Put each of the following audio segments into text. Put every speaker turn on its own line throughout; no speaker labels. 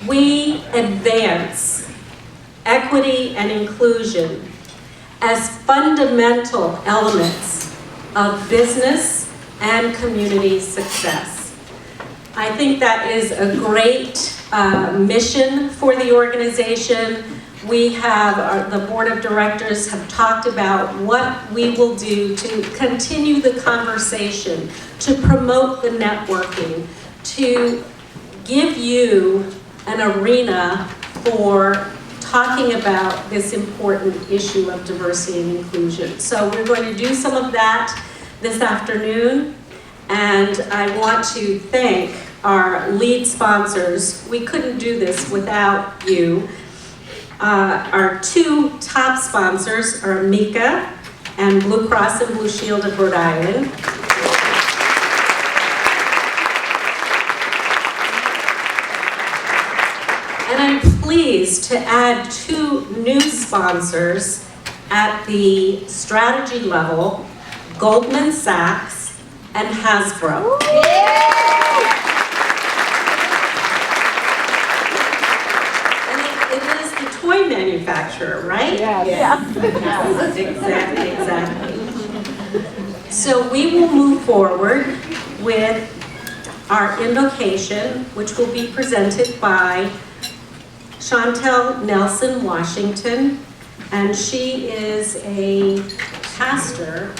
we advance equity and inclusion as fundamental elements of business and community success. I think that is a great mission for the organization. We have, the board of directors have talked about what we will do to continue the conversation, to promote the networking, to give you an arena for talking about this important issue of diversity and inclusion. So we're going to do some of that this afternoon, and I want to thank our lead sponsors. We couldn't do this without you. Our two top sponsors are MICA and Blue Cross and Blue Shield of Rhode Island. And I'm pleased to add two new sponsors at the strategy level, Goldman Sachs and Hasbro. And it is the toy manufacturer, right?
Yes.
Exactly. So we will move forward with our invocation, which will be presented by Chantel Nelson Washington, and she is a pastor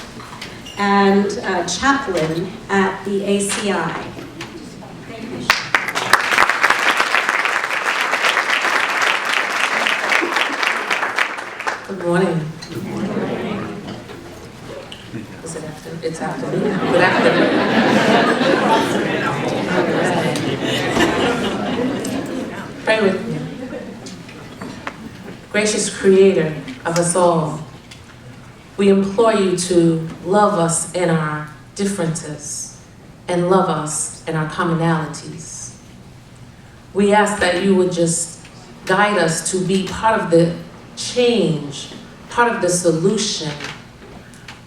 and chaplain at the ACI.
Good morning. Good morning. Is it after? It's after me. Good afternoon. Pray with me. Gracious Creator of us all, we implore you to love us in our differences and love us in our commonalities. We ask that you would just guide us to be part of the change, part of the solution,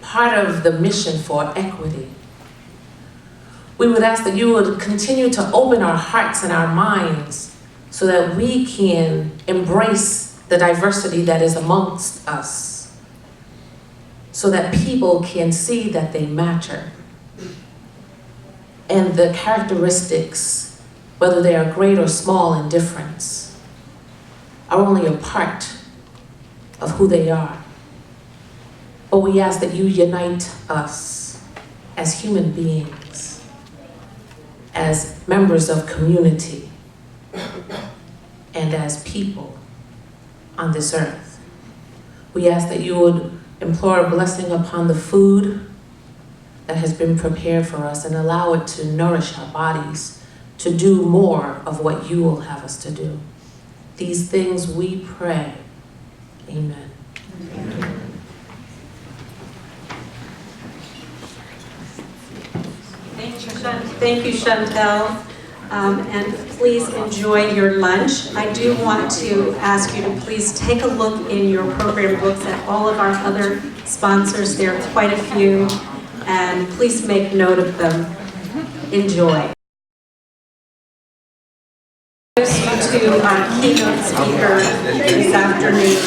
part of the mission for equity. We would ask that you would continue to open our hearts and our minds so that we can embrace the diversity that is amongst us, so that people can see that they matter. And the characteristics, whether they are great or small in difference, are only a part of who they are. But we ask that you unite us as human beings, as members of community, and as people on this earth. We ask that you would implore a blessing upon the food that has been prepared for us and allow it to nourish our bodies to do more of what you will have us to do. These things we pray. Amen. Amen.
Thank you, Chantel. And please enjoy your lunch. I do want to ask you to please take a look in your program books at all of our other sponsors. There are quite a few, and please make note of them. Enjoy. To our keynote speaker this afternoon,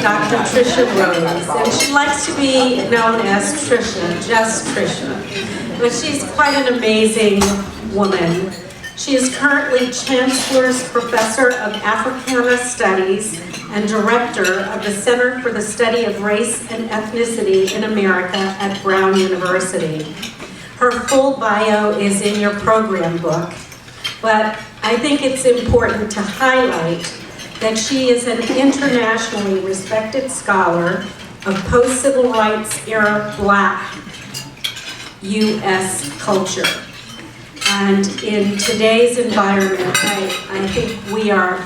Dr. Tricia Rose, and she likes to be known as Tricia, just Tricia, but she's quite an amazing woman. She is currently Chancellor's Professor of Africana Studies and Director of the Center for the Study of Race and Ethnicity in America at Brown University. Her full bio is in your program book, but I think it's important to highlight that she is an internationally respected scholar of post-civil rights era Black U.S. culture. And in today's environment, I think we are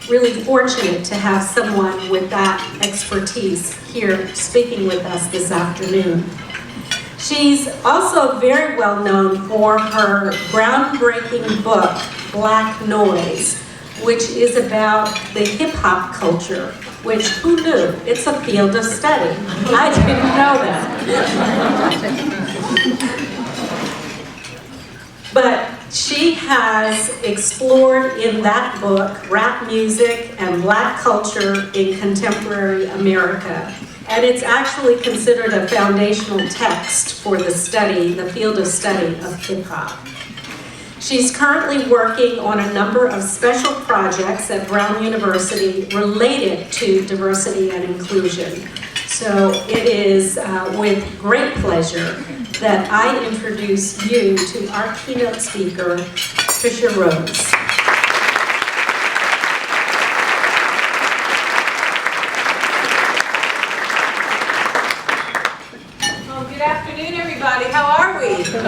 really fortunate to have someone with that expertise here speaking with us this afternoon. She's also very well known for her groundbreaking book, Black Noise, which is about the hip-hop culture, which, who knew? It's a field of study. I didn't know that. But she has explored in that book rap music and Black culture in contemporary America. And it's actually considered a foundational text for the field of study of hip hop. She's currently working on a number of special projects at Brown University related to diversity and inclusion. So it is with great pleasure that I introduce you to our keynote speaker, Tricia Rose.
Well, good afternoon, everybody. How are we? Good.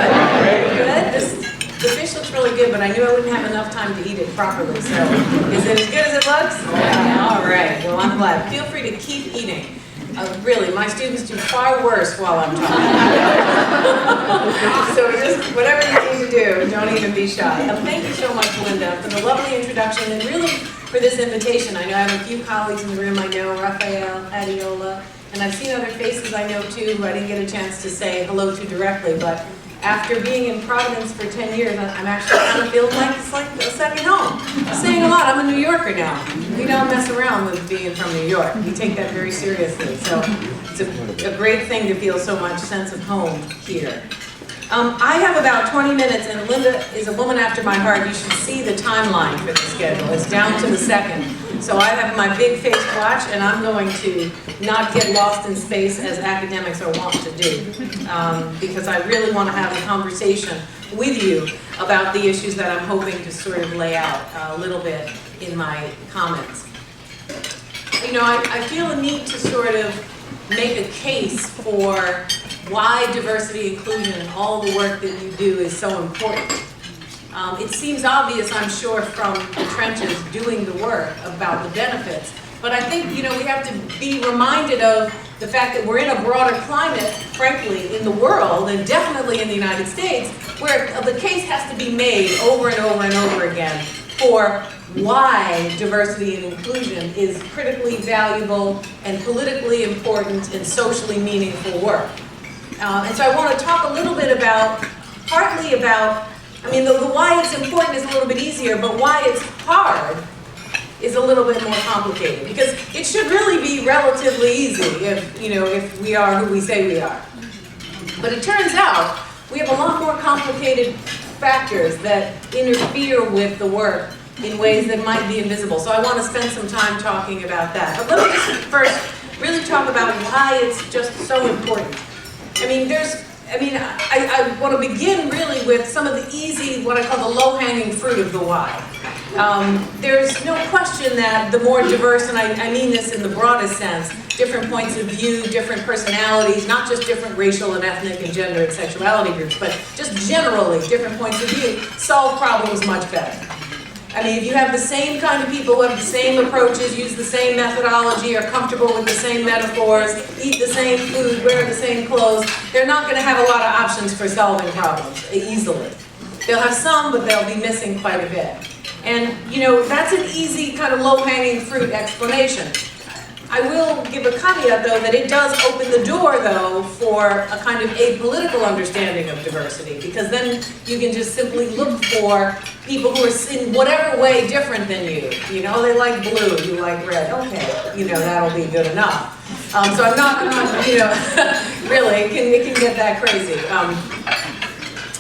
The fish looks really good, but I knew I wouldn't have enough time to eat it properly, so is it as good as it looks? Yeah. All right, well, I'm glad. Feel free to keep eating. Really, my students do far worse while I'm talking. So just whatever you need to do, don't even be shy. Thank you so much, Linda, for the lovely introduction and really for this invitation. I know I have a few colleagues in the room. I know Raphael, Adiola, and I've seen other faces I know too who I didn't get a chance to say hello to directly, but after being in Providence for 10 years, I'm actually kind of feeling like it's like a second home. I'm saying a lot, I'm a New Yorker now. We don't mess around with being from New York. We take that very seriously. So it's a great thing to feel so much sense of home here. I have about 20 minutes, and Linda is a woman after my heart. You should see the timeline for the schedule. It's down to the second. So I have my big face watch, and I'm going to not get lost in space as academics are wont to do, because I really want to have a conversation with you about the issues that I'm hoping to sort of lay out a little bit in my comments. You know, I feel a need to sort of make a case for why diversity, inclusion, and all the work that you do is so important. It seems obvious, I'm sure, from the trenches doing the work about the benefits, but I think, you know, we have to be reminded of the fact that we're in a broader climate, frankly, in the world, and definitely in the United States, where the case has to be made over and over and over again for why diversity and inclusion is critically valuable and politically important and socially meaningful work. And so I want to talk a little bit about, partly about, I mean, the why it's important is a little bit easier, but why it's hard is a little bit more complicated. Because it should really be relatively easy if, you know, if we are who we say we are. But it turns out we have a lot more complicated factors that interfere with the work in ways that might be invisible. So I want to spend some time talking about that. But let me just first really talk about why it's just so important. I mean, I want to begin really with some of the easy, what I call the low-hanging fruit of the why. There's no question that the more diverse, and I mean this in the broadest sense, different points of view, different personalities, not just different racial and ethnic and gender and sexuality groups, but just generally different points of view, solve problems much better. I mean, if you have the same kind of people who have the same approaches, use the same methodology, are comfortable with the same metaphors, eat the same food, wear the same clothes, they're not going to have a lot of options for solving problems easily. They'll have some, but they'll be missing quite a bit. And, you know, that's an easy kind of low-hanging fruit explanation. I will give a caveat, though, that it does open the door, though, for a kind of apolitical understanding of diversity, because then you can just simply look for people who are in whatever way different than you. You know, they like blue, you like red. Okay, you know, that'll be good enough. So I'm not, you know, really, it can get that crazy.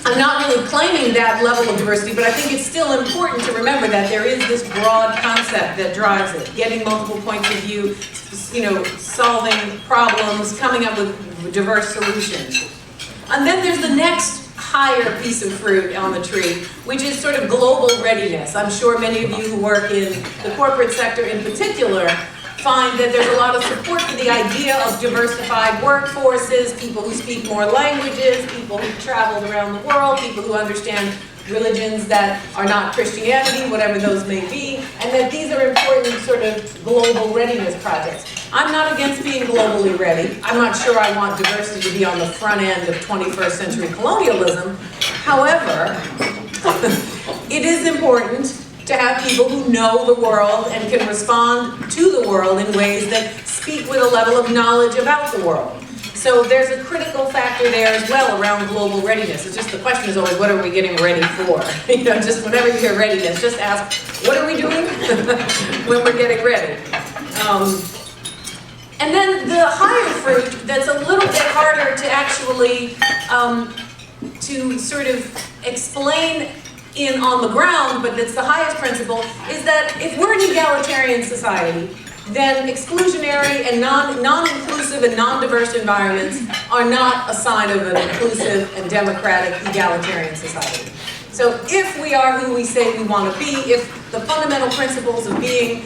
I'm not really claiming that level of diversity, but I think it's still important to remember that there is this broad concept that drives it. Getting multiple points of view, you know, solving problems, coming up with diverse solutions. And then there's the next higher piece of fruit on the tree, which is sort of global readiness. I'm sure many of you who work in the corporate sector in particular find that there's a lot of support for the idea of diversified workforces, people who speak more languages, people who traveled around the world, people who understand religions that are not Christianity, whatever those may be, and that these are important sort of global readiness projects. I'm not against being globally ready. I'm not sure I want diversity to be on the front end of 21st century colonialism. However, it is important to have people who know the world and can respond to the world in ways that speak with a level of knowledge about the world. So there's a critical factor there as well around global readiness. It's just the question is always, what are we getting ready for? Just whenever you hear readiness, just ask, what are we doing when we're getting ready? And then the higher fruit that's a little bit harder to actually to sort of explain on the ground, but that's the highest principle, is that if we're an egalitarian society, then exclusionary and non-inclusive and non-diverse environments are not a sign of an inclusive and democratic egalitarian society. So if we are who we say we want to be, if the fundamental principles of being,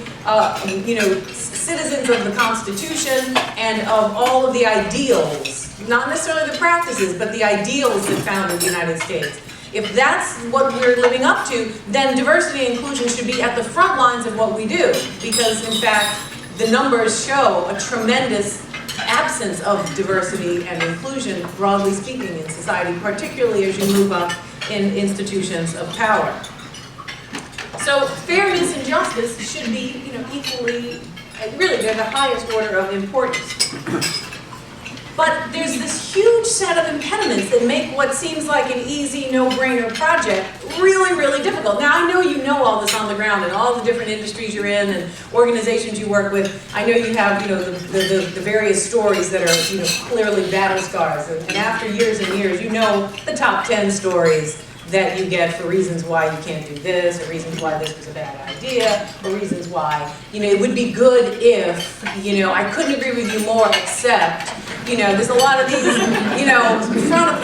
citizens of the Constitution and of all of the ideals, not necessarily the practices, but the ideals that founded the United States, if that's what we're living up to, then diversity and inclusion should be at the front lines of what we do, because in fact, the numbers show a tremendous absence of diversity and inclusion, broadly speaking, in society, particularly as you move up in institutions of power. So fairness and justice should be, equally, really, they're the highest order of importance. But there's this huge set of impediments that make what seems like an easy, no-brainer project really, really difficult. Now, I know you know all this on the ground and all the different industries you're in and organizations you work with. I know you have, the various stories that are, clearly battle scars. And after years and years, you know the top 10 stories that you get for reasons why you can't do this, or reasons why this was a bad idea, or reasons why, it would be good if, I couldn't agree with you more, except, there's a lot of these,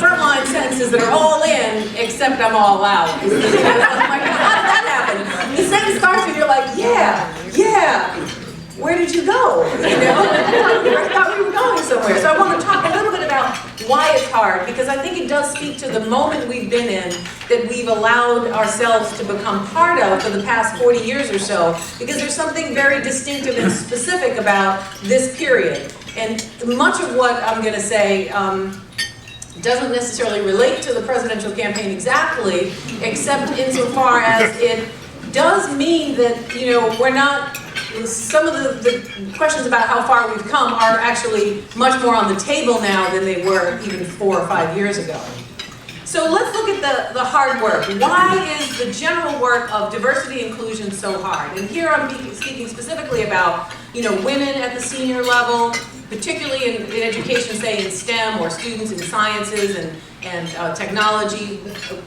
frontline sentences that are all in, except I'm all out. Like, how did that happen? The sentence starts and you're like, yeah. Where did you go? I thought we were going somewhere. So I want to talk a little bit about why it's hard, because I think it does speak to the moment we've been in that we've allowed ourselves to become part of for the past 40 years or so, because there's something very distinctive and specific about this period. And much of what I'm going to say doesn't necessarily relate to the presidential campaign exactly, except insofar as it does mean that, we're not, some of the questions about how far we've come are actually much more on the table now than they were even 4 or 5 years ago. So let's look at the hard work. Why is the general work of diversity and inclusion so hard? And here I'm speaking specifically about, women at the senior level, particularly in education, say in STEM or students in sciences and technology,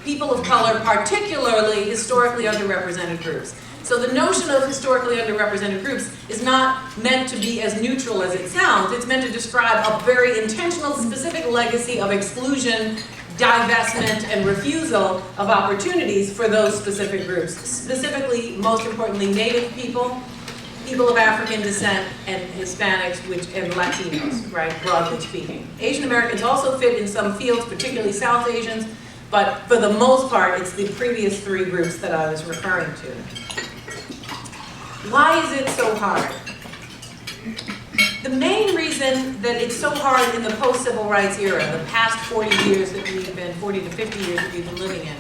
people of color, particularly historically underrepresented groups. So the notion of historically underrepresented groups is not meant to be as neutral as it sounds. It's meant to describe a very intentional, specific legacy of exclusion, divestment, and refusal of opportunities for those specific groups. Specifically, most importantly, Native people, people of African descent, and Hispanics, and Latinos, right, broadly speaking. Asian Americans also fit in some fields, particularly South Asians, but for the most part, it's the previous 3 groups that I was referring to. Why is it so hard? The main reason that it's so hard in the post-civil rights era, the past 40 years that we've been, 40 to 50 years that we've been living in,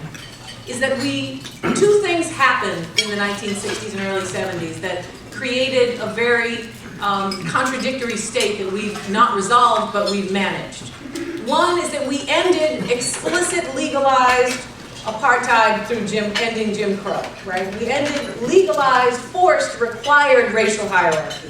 is that 2 things happened in the 1960s and early 70s that created a very contradictory state that we've not resolved, but we've managed. One is that we ended explicit, legalized apartheid through ending Jim Crow, right? We ended legalized, forced, required racial hierarchy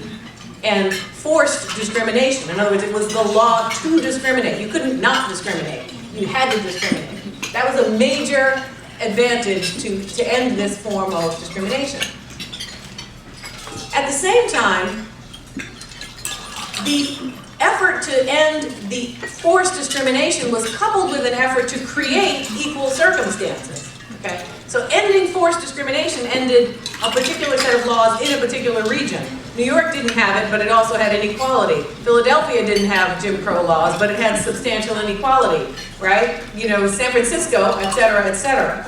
and forced discrimination. In other words, it was the law to discriminate. You couldn't not discriminate. You had to discriminate. That was a major advantage to end this form of discrimination. At the same time, the effort to end the forced discrimination was coupled with an effort to create equal circumstances. Okay? So ending forced discrimination ended a particular set of laws in a particular region. New York didn't have it, but it also had inequality. Philadelphia didn't have Jim Crow laws, but it had substantial inequality, right? San Francisco, et cetera, et cetera.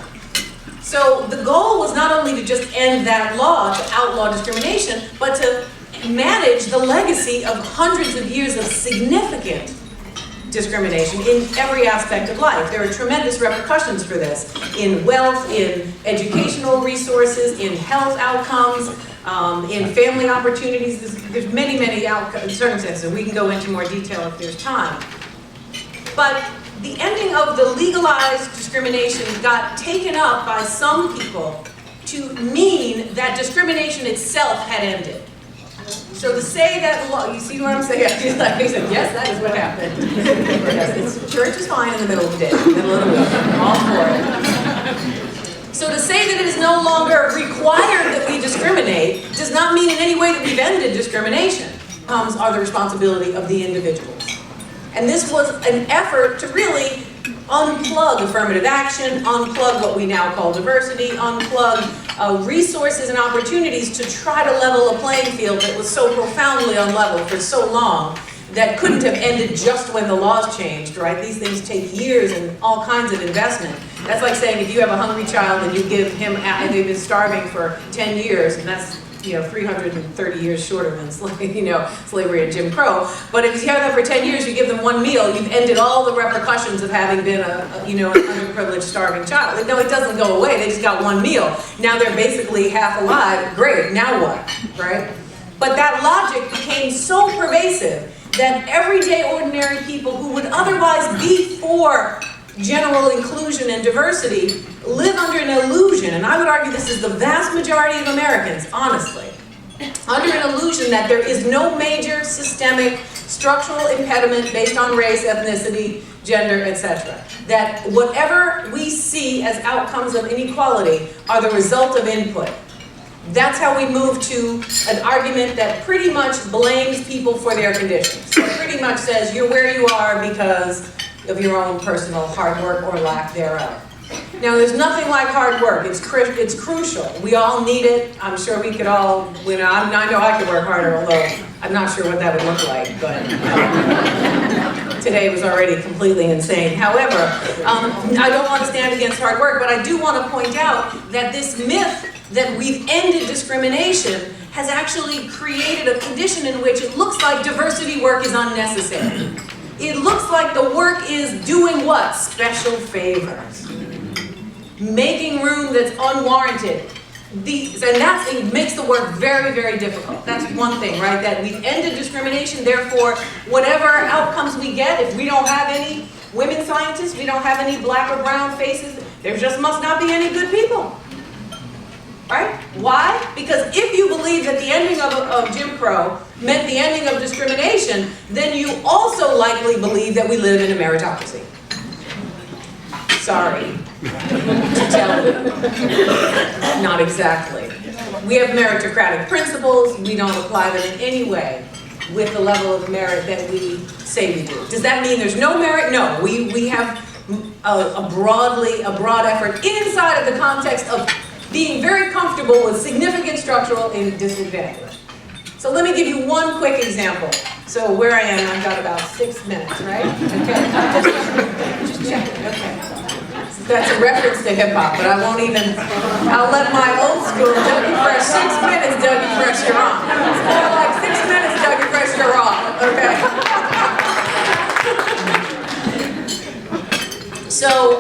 So the goal was not only to just end that law, to outlaw discrimination, but to manage the legacy of hundreds of years of significant discrimination in every aspect of life. There are tremendous repercussions for this in wealth, in educational resources, in health outcomes, in family opportunities. There's many, many circumstances. We can go into more detail if there's time. But the ending of the legalized discrimination got taken up by some people to mean that discrimination itself had ended. So to say that law, you see what I'm saying? He said, yes, that is what happened. Yes, church is fine in the middle of the day, middle of the week, I'm all for it. So to say that it is no longer required that we discriminate does not mean in any way that we've ended discrimination. Are the responsibility of the individuals. And this was an effort to really unplug affirmative action, unplug what we now call diversity, unplug resources and opportunities to try to level a playing field that was so profoundly unlevel for so long that couldn't have ended just when the laws changed, right? These things take years and all kinds of investment. That's like saying if you have a hungry child and you give him, and they've been starving for 10 years, and that's 330 years shorter than slavery and Jim Crow. But if you have that for 10 years, you give them one meal, you've ended all the repercussions of having been an underprivileged, starving child. No, it doesn't go away. They just got one meal. Now they're basically half alive. Great. Now what? Right? But that logic became so pervasive that everyday, ordinary people who would otherwise be for general inclusion and diversity live under an illusion, and I would argue this is the vast majority of Americans, honestly, under an illusion that there is no major systemic structural impediment based on race, ethnicity, gender, etc. That whatever we see as outcomes of inequality are the result of input. That's how we move to an argument that pretty much blames people for their conditions. It pretty much says you're where you are because of your own personal hard work or lack thereof. Now, there's nothing like hard work. It's crucial. We all need it. I'm sure we could all, I know I could work harder, although I'm not sure what that would look like, but today was already completely insane. However, I don't want to stand against hard work, but I do want to point out that this myth that we've ended discrimination has actually created a condition in which it looks like diversity work is unnecessary. It looks like the work is doing what? Special favors. Making room that's unwarranted. And it makes the work very, very difficult. That's one thing, right? That we've ended discrimination, therefore, whatever outcomes we get, if we don't have any women scientists, we don't have any black or brown faces, there just must not be any good people. Right? Why? Because if you believe that the ending of Jim Crow meant the ending of discrimination, then you also likely believe that we live in a meritocracy. Sorry to tell you. Not exactly. We have meritocratic principles. We don't apply them in any way with the level of merit that we say we do. Does that mean there's no merit? No. We have a broad effort inside of the context of being very comfortable with significant structural disadvantage. So let me give you one quick example. So where I am, I've got about 6 minutes, right? Okay. Just checking, okay. That's a reference to hip hop, but I won't even, I'll let my old school Dougie Fresh, 6 minutes, Dougie Fresh, you're on. It's more like 6 minutes, Dougie Fresh, you're on, okay? So,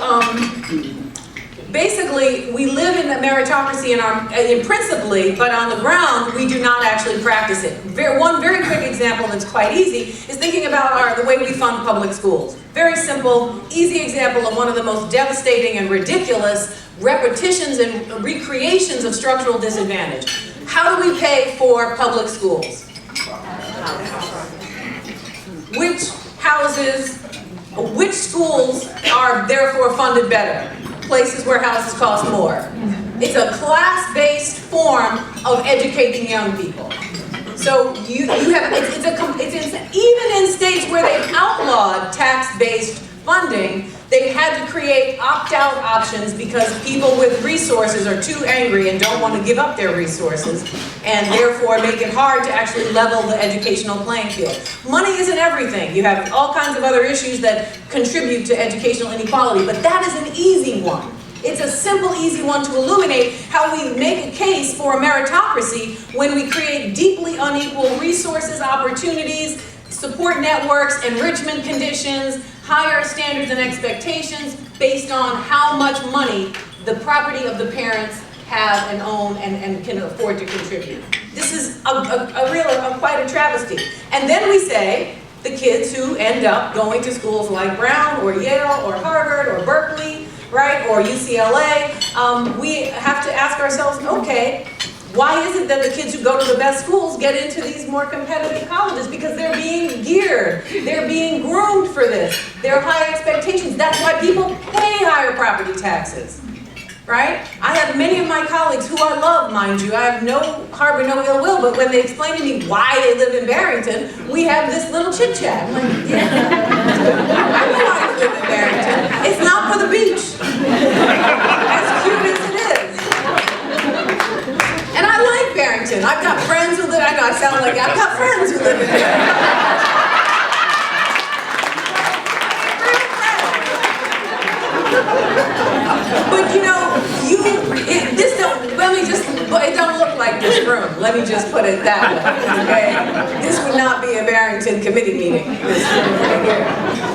basically, we live in the meritocracy in principally, but on the ground, we do not actually practice it. One very quick example that's quite easy is thinking about the way we fund public schools. Very simple, easy example of one of the most devastating and ridiculous repetitions and recreations of structural disadvantage. How do we pay for public schools? Which schools are therefore funded better? Places where houses cost more. It's a class-based form of educating young people. So you have, even in states where they've outlawed tax-based funding, they've had to create opt-out options because people with resources are too angry and don't want to give up their resources, and therefore make it hard to actually level the educational playing field. Money isn't everything. You have all kinds of other issues that contribute to educational inequality, but that is an easy one. It's a simple, easy one to illuminate how we make a case for a meritocracy when we create deeply unequal resources, opportunities, support networks, enrichment conditions, higher standards and expectations based on how much money the property of the parents have and own and can afford to contribute. This is quite a travesty. And then we say, the kids who end up going to schools like Brown or Yale or Harvard or Berkeley, right, or UCLA. We have to ask ourselves, okay, why is it that the kids who go to the best schools get into these more competitive colleges? Because they're being geared, they're being groomed for this. There are high expectations. That's why people pay higher property taxes, right? I have many of my colleagues who I love, mind you. I have harbor no ill will, but when they explain to me why they live in Barrington, we have this little chit chat. I'm like, yeah, I know why you live in Barrington. It's not for the beach. As cute as it is. And I like Barrington. I've got friends who live, I know I sound like I've got friends who live in Barrington. But you know, it don't look like this room. Let me just put it that way, okay? This would not be a Barrington committee meeting, this room right here.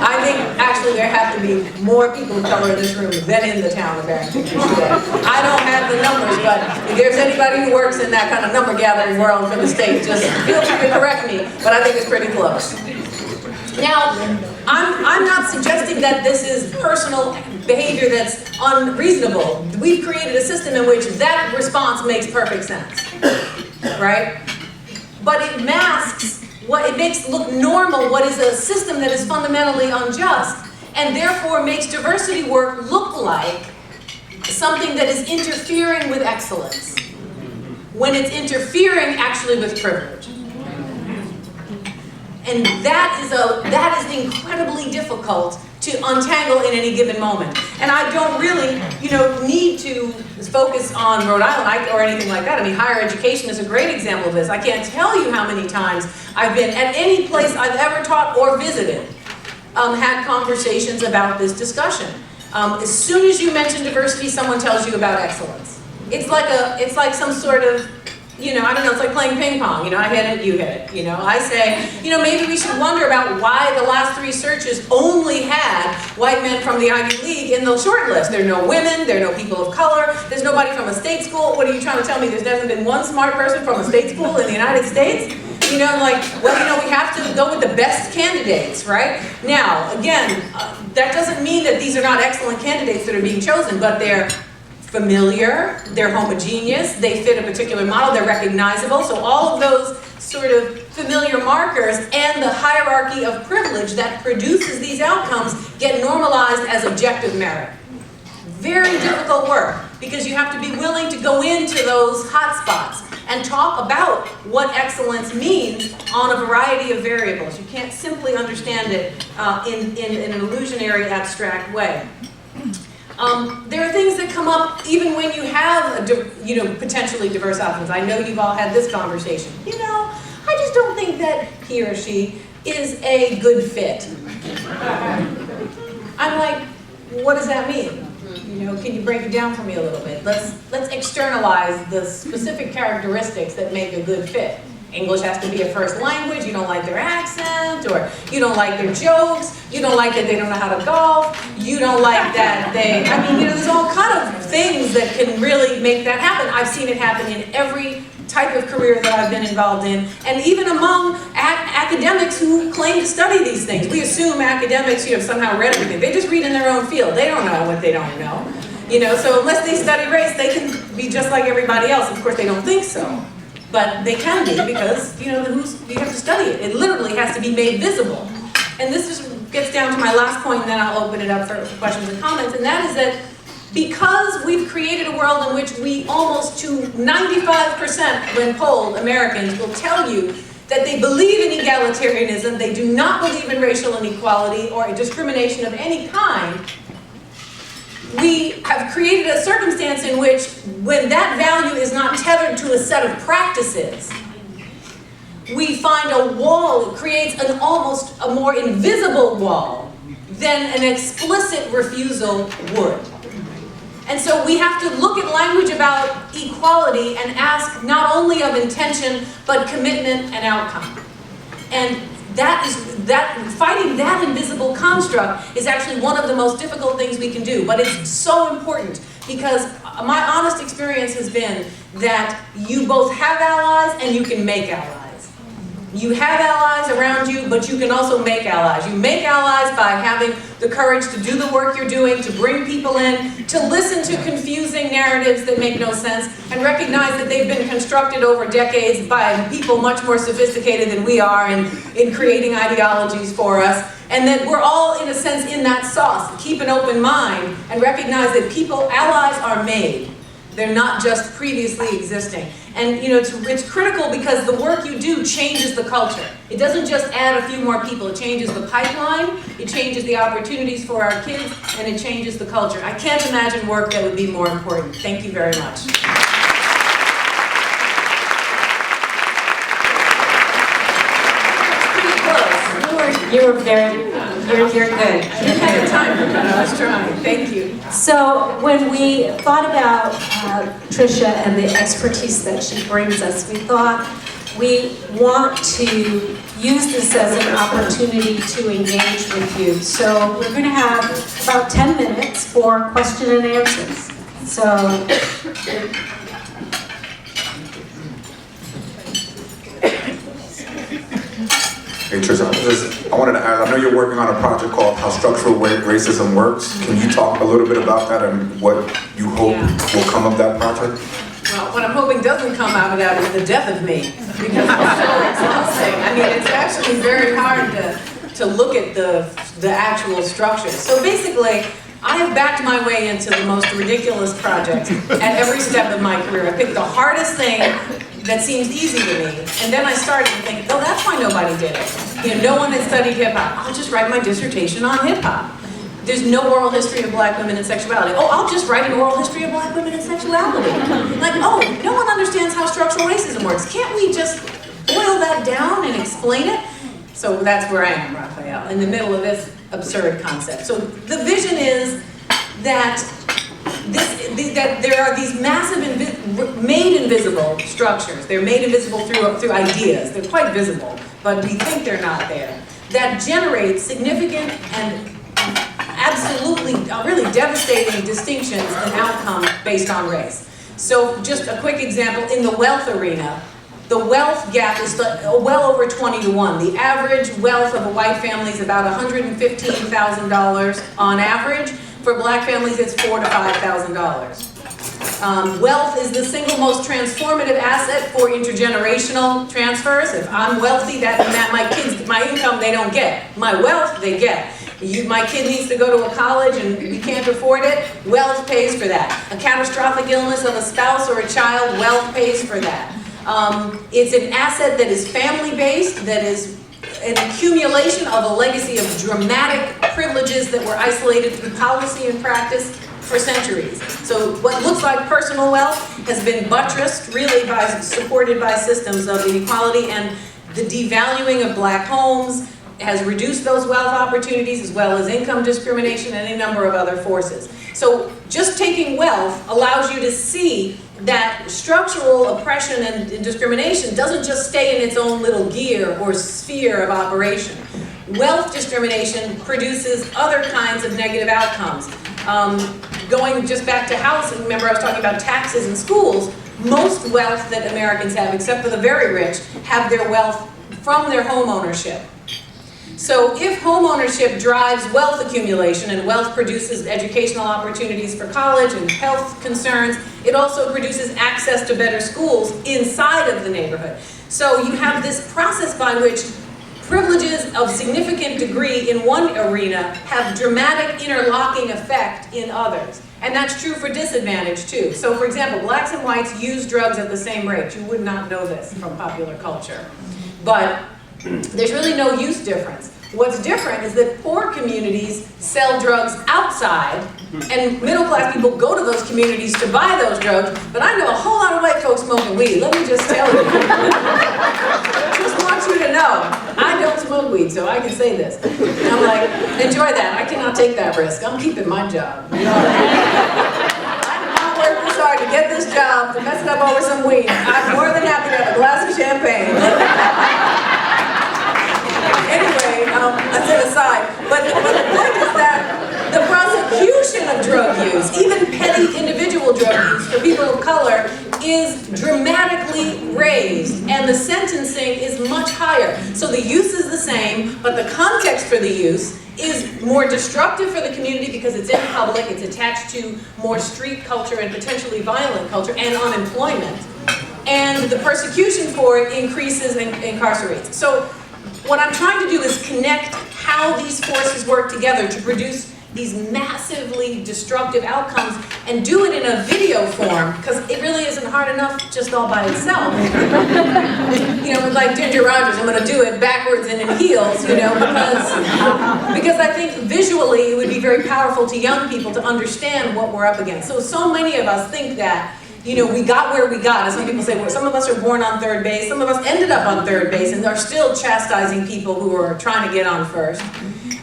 I think actually there have to be more people of color in this room than in the town of Barrington today. I don't have the numbers, but if there's anybody who works in that kind of number gathering world for the state, just feel free to correct me, but I think it's pretty close. Now, I'm not suggesting that this is personal behavior that's unreasonable. We've created a system in which that response makes perfect sense, right? But it masks it makes look normal what is a system that is fundamentally unjust, and therefore makes diversity work look like something that is interfering with excellence, when it's interfering actually with privilege. And that is incredibly difficult to untangle in any given moment. And I don't really, need to focus on Rhode Island or anything like that. I mean, higher education is a great example of this. I can't tell you how many times I've been at any place I've ever taught or visited, had conversations about this discussion. As soon as you mention diversity, someone tells you about excellence. It's like some sort of, I don't know, it's like playing ping pong. I hit it, you hit it. I say, maybe we should wonder about why the last 3 searches only had white men from the Ivy League in the short list. There are no women, there are no people of color, there's nobody from a state school. What are you trying to tell me? There hasn't been one smart person from a state school in the United States? We have to go with the best candidates, right? Now, again, that doesn't mean that these are not excellent candidates that are being chosen, but they're familiar, they're homogeneous, they fit a particular model, they're recognizable. So all of those sort of familiar markers and the hierarchy of privilege that produces these outcomes get normalized as objective merit. Very difficult work, because you have to be willing to go into those hotspots and talk about what excellence means on a variety of variables. You can't simply understand it in an illusionary, abstract way. There are things that come up even when you have, potentially diverse options. I know you've all had this conversation. I just don't think that he or she is a good fit. I'm like, what does that mean? Can you break it down for me a little bit? Let's externalize the specific characteristics that make a good fit. English has to be a first language, you don't like their accent, or you don't like their jokes, you don't like that they don't know how to golf, you don't like that there's all kind of things that can really make that happen. I've seen it happen in every type of career that I've been involved in, and even among academics who claim to study these things. We assume academics, somehow read everything. They just read in their own field. They don't know what they don't know. So unless they study race, they can be just like everybody else. Of course, they don't think so. But they can be, because, you have to study it. It literally has to be made visible. And this gets down to my last point, and then I'll open it up for questions and comments, and that is that because we've created a world in which we almost to 95%, when polled, Americans will tell you that they believe in egalitarianism, they do not believe in racial inequality or discrimination of any kind, we have created a circumstance in which, when that value is not tethered to a set of practices, we find a wall. It creates almost a more invisible wall than an explicit refusal would. And so we have to look at language about equality and ask not only of intention, but commitment and outcome. And fighting that invisible construct is actually one of the most difficult things we can do, but it's so important, because my honest experience has been that you both have allies and you can make allies. You have allies around you, but you can also make allies. You make allies by having the courage to do the work you're doing, to bring people in, to listen to confusing narratives that make no sense, and recognize that they've been constructed over decades by people much more sophisticated than we are in creating ideologies for us, and that we're all, in a sense, in that sauce. Keep an open mind and recognize that allies are made. They're not just previously existing. And you know, it's critical because the work you do changes the culture. It doesn't just add a few more people, it changes the pipeline, it changes the opportunities for our kids, and it changes the culture. I can't imagine work that would be more important. Thank you very much.
You're good.
I didn't have the time, but I was trying. Thank you.
So when we thought about Tricia and the expertise that she brings us, we thought we want to use this as an opportunity to engage with you. So we're going to have about 10 minutes for question and answers. So.
Hey Tricia, I wanted to ask, I know you're working on a project called How Structural Racism Works. Can you talk a little bit about that and what you hope will come of that project?
Well, what I'm hoping doesn't come out of that is the death of me, because it's so exhausting. I mean, it's actually very hard to look at the actual structure. So basically, I have backed my way into the most ridiculous projects at every step of my career. I picked the hardest thing that seems easy to me, and then I started to think, oh, that's why nobody did it. You know, no one had studied hip-hop. I'll just write my dissertation on hip-hop. There's no oral history of black women and sexuality. Oh, I'll just write an oral history of black women and sexuality. Like, oh, no one understands how structural racism works. Can't we just boil that down and explain it? So that's where I am, Raphael, in the middle of this absurd concept. So the vision is that that there are these massive, made invisible structures. They're made invisible through ideas. They're quite visible, but we think they're not there. That generate significant and absolutely, really devastating distinctions and outcomes based on race. So just a quick example, in the wealth arena, the wealth gap is well over 20 to 1. The average wealth of a white family is about $115,000 on average. For black families, it's $4,000 to $5,000. Wealth is the single most transformative asset for intergenerational transfers. If I'm wealthy, that my kids, my income, they don't get. My wealth, they get. My kid needs to go to a college and we can't afford it, wealth pays for that. A catastrophic illness of a spouse or a child, wealth pays for that. It's an asset that is family-based, that is an accumulation of a legacy of dramatic privileges that were isolated through policy and practice for centuries. So what looks like personal wealth has been buttressed, really supported by systems of inequality, and the devaluing of black homes has reduced those wealth opportunities, as well as income discrimination and a number of other forces. So just taking wealth allows you to see that structural oppression and discrimination doesn't just stay in its own little gear or sphere of operation. Wealth discrimination produces other kinds of negative outcomes. Going just back to housing, remember I was talking about taxes in schools, most wealth that Americans have, except for the very rich, have their wealth from their home ownership. So if home ownership drives wealth accumulation and wealth produces educational opportunities for college and health concerns, it also produces access to better schools inside of the neighborhood. So you have this process by which privileges of significant degree in one arena have dramatic interlocking effect in others. And that's true for disadvantage too. So for example, blacks and whites use drugs at the same rate. You would not know this from popular culture. But there's really no use difference. What's different is that poor communities sell drugs outside, and middle-class people go to those communities to buy those drugs, but I know a whole lot of white folks smoking weed, let me just tell you. Just want you to know, I don't smoke weed, so I can say this. And I'm like, enjoy that, I cannot take that risk, I'm keeping my job. I did not work this hard to get this job, to mess it up over some weed. I'm more than happy to have a glass of champagne. Anyway, I set aside. But the point is that the prosecution of drug use, even petty individual drug use for people of color, is dramatically raised, and the sentencing is much higher. So the use is the same, but the context for the use is more destructive for the community because it's in public, it's attached to more street culture and potentially violent culture and unemployment. And the persecution for it increases and incarcerates. So what I'm trying to do is connect how these forces work together to produce these massively destructive outcomes and do it in a video form, because it really isn't hard enough just all by itself. You know, like Ginger Rogers, I'm gonna do it backwards and in heels, you know, because I think visually it would be very powerful to young people to understand what we're up against. So many of us think that, you know, we got where we got. As some people say, well, some of us are born on third base, some of us ended up on third base and are still chastising people who are trying to get on first.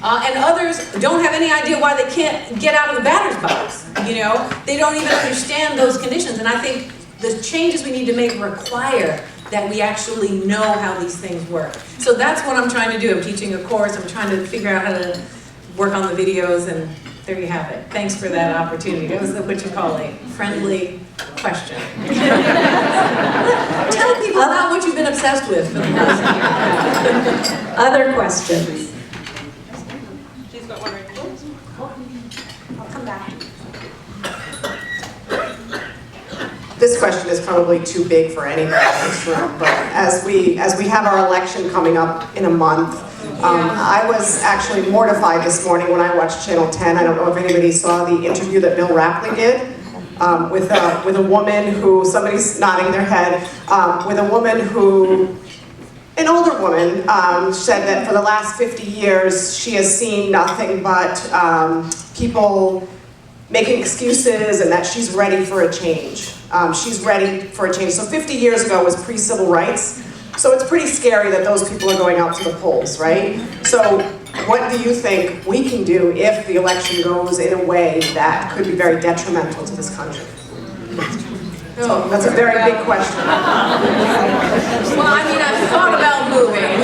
And others don't have any idea why they can't get out of the batter's box, you know? They don't even understand those conditions. And I think the changes we need to make require that we actually know how these things work. So that's what I'm trying to do. I'm teaching a course, I'm trying to figure out how to work on the videos, and there you have it. Thanks for that opportunity. That was what you call a friendly question. Tell people about what you've been obsessed with for the last year.
Other questions?
She's got one right here.
I'll come back.
This question is probably too big for anybody in this room, but as we have our election coming up in a month, I was actually mortified this morning when I watched Channel 10. I don't know if anybody saw the interview that Bill Rapley did with a woman who, somebody's nodding their head, with a woman who, an older woman, said that for the last 50 years she has seen nothing but people making excuses and that she's ready for a change. She's ready for a change. So 50 years ago was pre-civil rights. So it's pretty scary that those people are going out to the polls, right? So what do you think we can do if the election goes in a way that could be very detrimental to this country? So that's a very big question.
Well, I mean, I've thought about moving.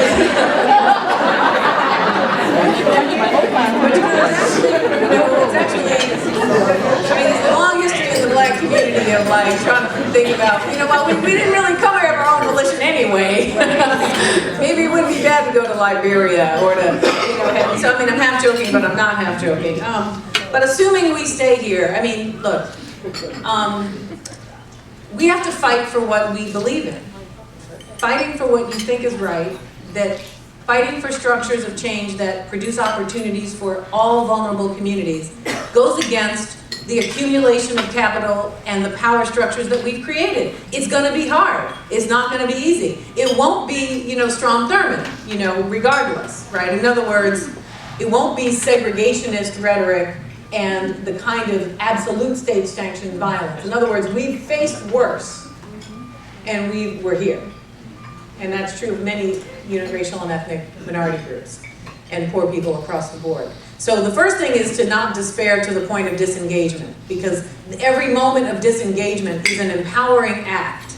But you know, it's actually, I mean, it's the long history in the black community of like trying to think about, you know, well, we didn't really come here of our own volition anyway. Maybe it wouldn't be bad to go to Liberia or to, you know, so I mean, I'm half joking, but I'm not half joking. But assuming we stay here, I mean, look, we have to fight for what we believe in. Fighting for what you think is right, fighting for structures of change that produce opportunities for all vulnerable communities goes against the accumulation of capital and the power structures that we've created. It's gonna be hard. It's not gonna be easy. It won't be, you know, Strom Thurmond, you know, regardless, right? In other words, it won't be segregationist rhetoric and the kind of absolute state-sanctioned violence. In other words, we've faced worse, and we're here. And that's true of many, you know, racial and ethnic minority groups and poor people across the board. So the first thing is to not despair to the point of disengagement, because every moment of disengagement is an empowering act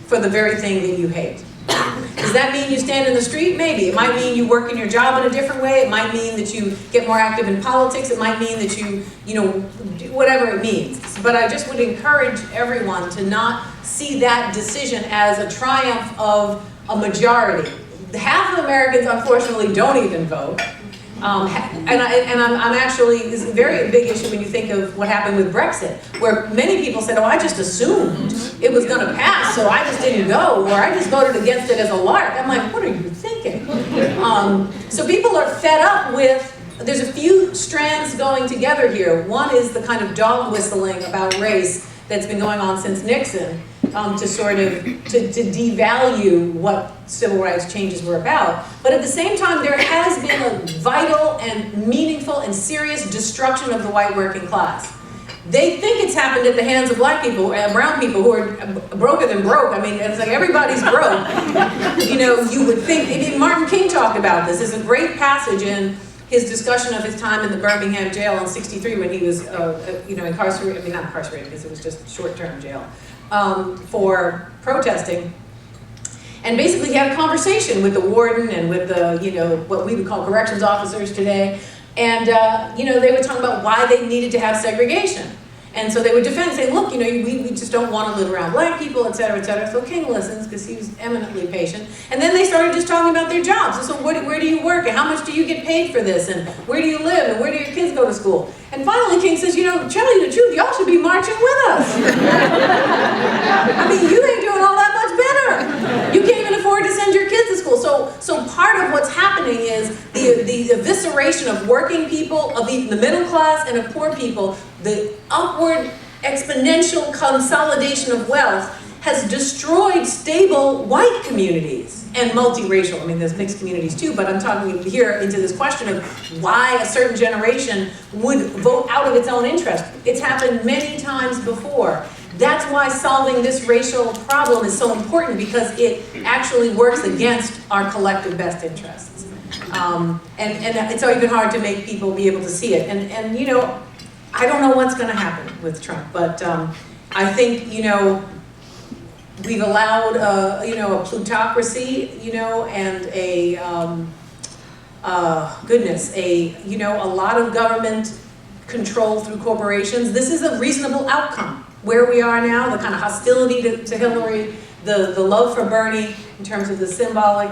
for the very thing that you hate. Does that mean you stand in the street? Maybe. It might mean you work in your job in a different way. It might mean that you get more active in politics. It might mean that you know, do whatever it means. But I just would encourage everyone to not see that decision as a triumph of a majority. Half of Americans, unfortunately, don't even vote. I'm actually, this is a very big issue when you think of what happened with Brexit, where many people said, oh, I just assumed it was going to pass, so I just didn't go, or I just voted against it as a lark. I'm like, what are you thinking? So people are fed up with, there's a few strands going together here. One is the kind of dog whistling about race that's been going on since Nixon, to sort of, to devalue what civil rights changes were about. But at the same time, there has been a vital and meaningful and serious destruction of the white working class. They think it's happened at the hands of black people and brown people who are broker than broke. I mean, it's like everybody's broke. You know, you would think, I mean, Martin King talked about this. There's a great passage in his discussion of his time in the Birmingham jail in '63 when he was, you know, incarcerated, I mean, not incarcerated because it was just short-term jail, for protesting. And basically he had a conversation with the warden and with the, you know, what we would call corrections officers today. And, you know, they were talking about why they needed to have segregation. And so they would defend, say, look, we just don't want to live around black people, et cetera, et cetera. So King listens because he was eminently patient. And then they started just talking about their jobs. And so where do you work? And how much do you get paid for this? And where do you live? And where do your kids go to school? And finally King says, tell you the truth, y'all should be marching with us. I mean, you ain't doing all that much better. You can't even afford to send your kids to school. So part of what's happening is the evisceration of working people, of even the middle class and of poor people, the upward exponential consolidation of wealth has destroyed stable white communities and multiracial. I mean, there's mixed communities too, but I'm talking here into this question of why a certain generation would vote out of its own interest. It's happened many times before. That's why solving this racial problem is so important, because it actually works against our collective best interests. And it's even hard to make people be able to see it. And I don't know what's going to happen with Trump, but I think, we've allowed, a plutocracy, and a lot of government control through corporations. This is a reasonable outcome. Where we are now, the kind of hostility to Hillary, the love for Bernie in terms of the symbolic,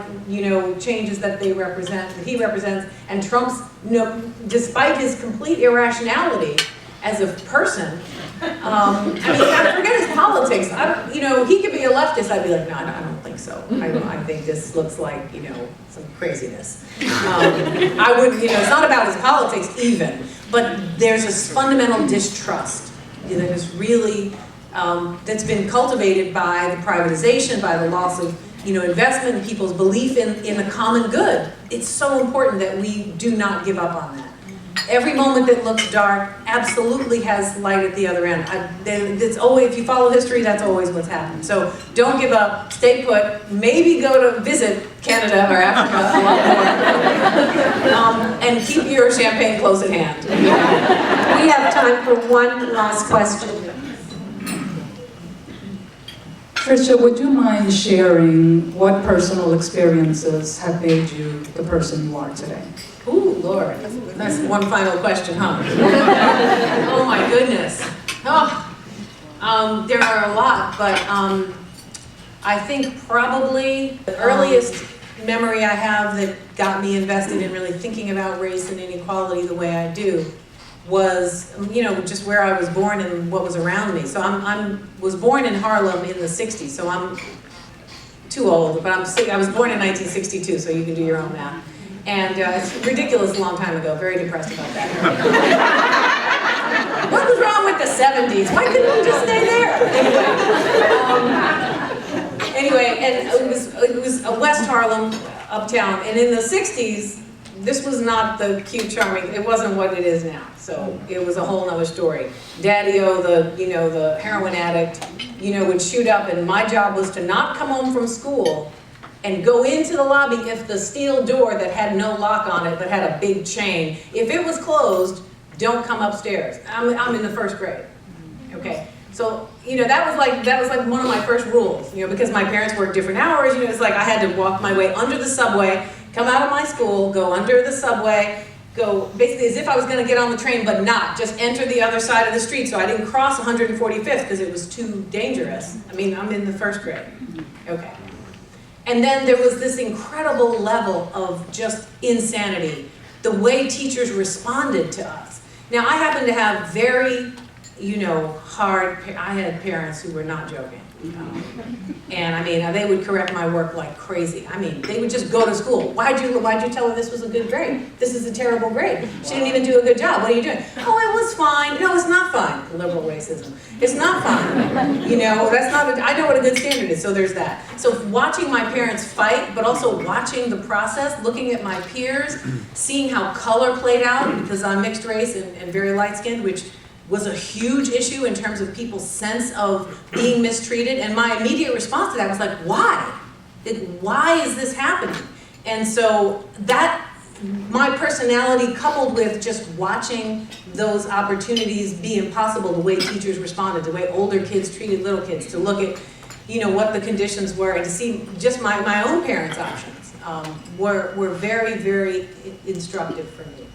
changes that he represents, and Trump's, despite his complete irrationality as a person, I forget his politics. He could be a leftist. I'd be like, no, I don't think so. I think this looks like, some craziness. I wouldn't, it's not about his politics even, but there's this fundamental distrust that is really, that's been cultivated by the privatization, by the loss of, investment in people's belief in the common good. It's so important that we do not give up on that. Every moment that looks dark absolutely has light at the other end. It's always, if you follow history, that's always what's happened. So don't give up, stay put, maybe go to visit Canada or Africa a lot more, and keep your champagne close at hand.
We have time for one last question.
Tricia, would you mind sharing what personal experiences have made you the person you are today?
Ooh, Lord, that's one final question, huh? Oh my goodness. There are a lot, but I think probably the earliest memory I have that got me invested in really thinking about race and inequality the way I do was, just where I was born and what was around me. So I was born in Harlem in the 60s, so I'm too old, but I was born in 1962, so you can do your own math. And it's ridiculous, a long time ago, very depressed about that. What was wrong with the 70s? Why couldn't we just stay there? Anyway, and it was a West Harlem, uptown, and in the 60s, this was not the cute, charming, it wasn't what it is now. So it was a whole nother story. Daddy-O, the heroin addict, would shoot up, and my job was to not come home from school and go into the lobby if the steel door that had no lock on it but had a big chain, if it was closed, don't come upstairs. I'm in the first grade, okay? So, that was like one of my first rules, because my parents worked different hours, it's like I had to walk my way under the subway, come out of my school, go under the subway, go basically as if I was gonna get on the train, but not, just enter the other side of the street so I didn't cross 145th because it was too dangerous. I mean, I'm in the first grade, okay. And then there was this incredible level of just insanity, the way teachers responded to us. Now, I happen to have very, I had parents who were not joking. And I mean, they would correct my work like crazy. I mean, they would just go to school. Why'd you tell her this was a good grade? This is a terrible grade. She didn't even do a good job. What are you doing? Oh, it was fine. No, it's not fine. Liberal racism. It's not fine. That's not, I know what a good standard is, so there's that. So watching my parents fight, but also watching the process, looking at my peers, seeing how color played out, because I'm mixed race and very light-skinned, which was a huge issue in terms of people's sense of being mistreated, and my immediate response to that was like, why? Why is this happening? And so that, my personality coupled with just watching those opportunities be impossible, the way teachers responded, the way older kids treated little kids, to look at, what the conditions were, and to see just my own parents' options were very, very instructive for me.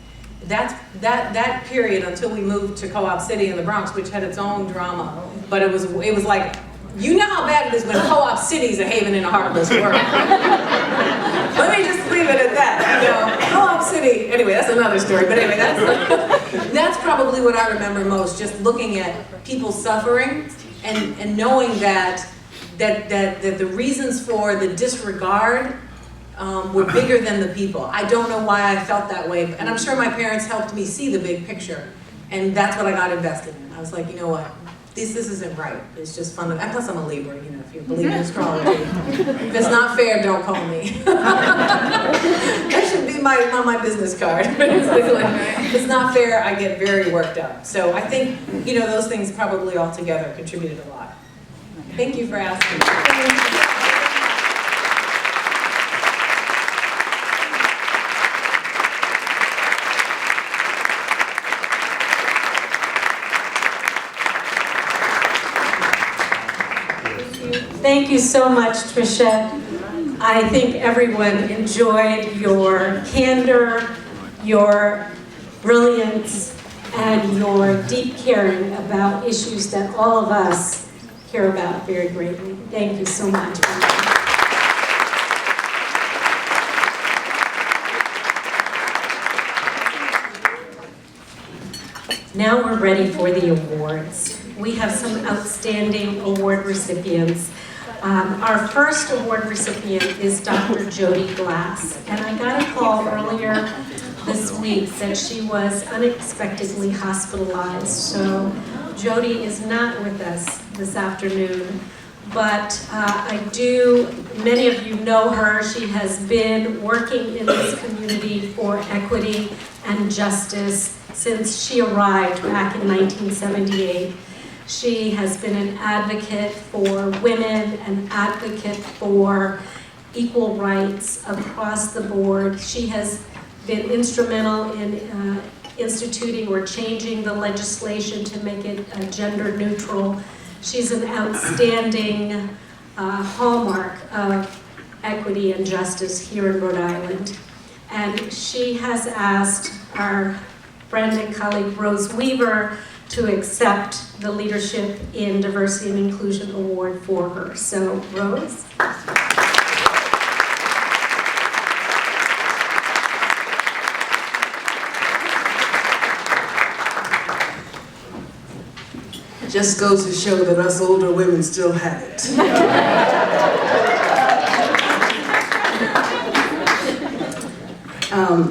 that period until we moved to Co-op City in the Bronx, which had its own drama, but it was like, you know how bad it is when Co-op City's a haven in the heart of this world. Let me just leave it at that, you know. Co-op City, anyway, that's another story, but anyway, that's probably what I remember most, just looking at people suffering and knowing that the reasons for the disregard were bigger than the people. I don't know why I felt that way, and I'm sure my parents helped me see the big picture, and that's what I got invested in. I was like, you know what, this isn't right. It's just fun. And plus I'm a Libra, you know, if you believe in astrology. If it's not fair, don't call me. That should be my business card. If it's not fair, I get very worked up. So I think, you know, those things probably all together contributed a lot. Thank you for asking.
Thank you so much, Tricia. I think everyone enjoyed your candor, your brilliance, and your deep caring about issues that all of us care about very greatly. Thank you so much. Now we're ready for the awards. We have some outstanding award recipients. Our first award recipient is Dr. Jody Glass, and I got a call earlier this week that she was unexpectedly hospitalized. So Jody is not with us this afternoon, but many of you know her. She has been working in this community for equity and justice since she arrived back in 1978. She has been an advocate for women, an advocate for equal rights across the board. She has been instrumental in instituting or changing the legislation to make it gender neutral. She's an outstanding hallmark of equity and justice here in Rhode Island. And she has asked our friend and colleague Rose Weaver to accept the Leadership in Diversity and Inclusion Award for her. So, Rose.
Just goes to show that us older women still have it.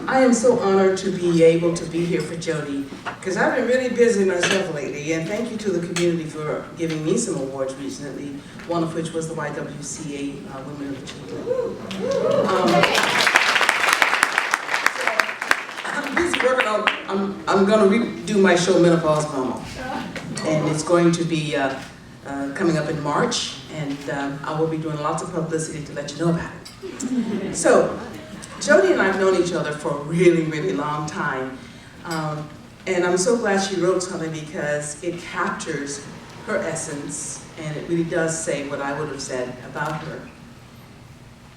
I am so honored to be able to be here for Jody, because I've been really busy myself lately, and thank you to the community for giving me some awards recently, one of which was the YWCA Women of the Children. I'm busy working on, I'm going to redo my show Menopause Mama, and it's going to be coming up in March, and I will be doing lots of publicity to let you know about it. So, Jody and I have known each other for a really, really long time. And I'm so glad she wrote something because it captures her essence and it really does say what I would have said about her.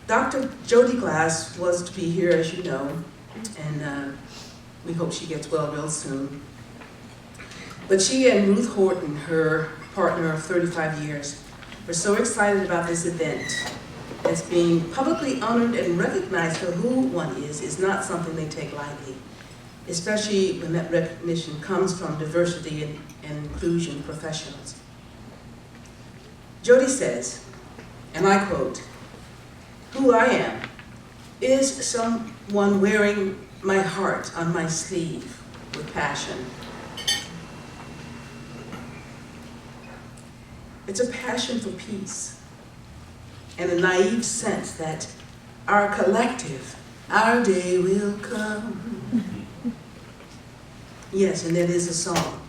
Dr. Jody Glass was to be here, as you know, and we hope she gets well real soon. But she and Ruth Horton, her partner of 35 years, were so excited about this event. As being publicly honored and recognized for who one is not something they take lightly, especially when that recognition comes from diversity and inclusion professionals. Jody says, and I quote, "Who I am is someone wearing my heart on my sleeve with passion. It's a passion for peace, and a naive sense that our collective, our day will come." Yes, and that is a song.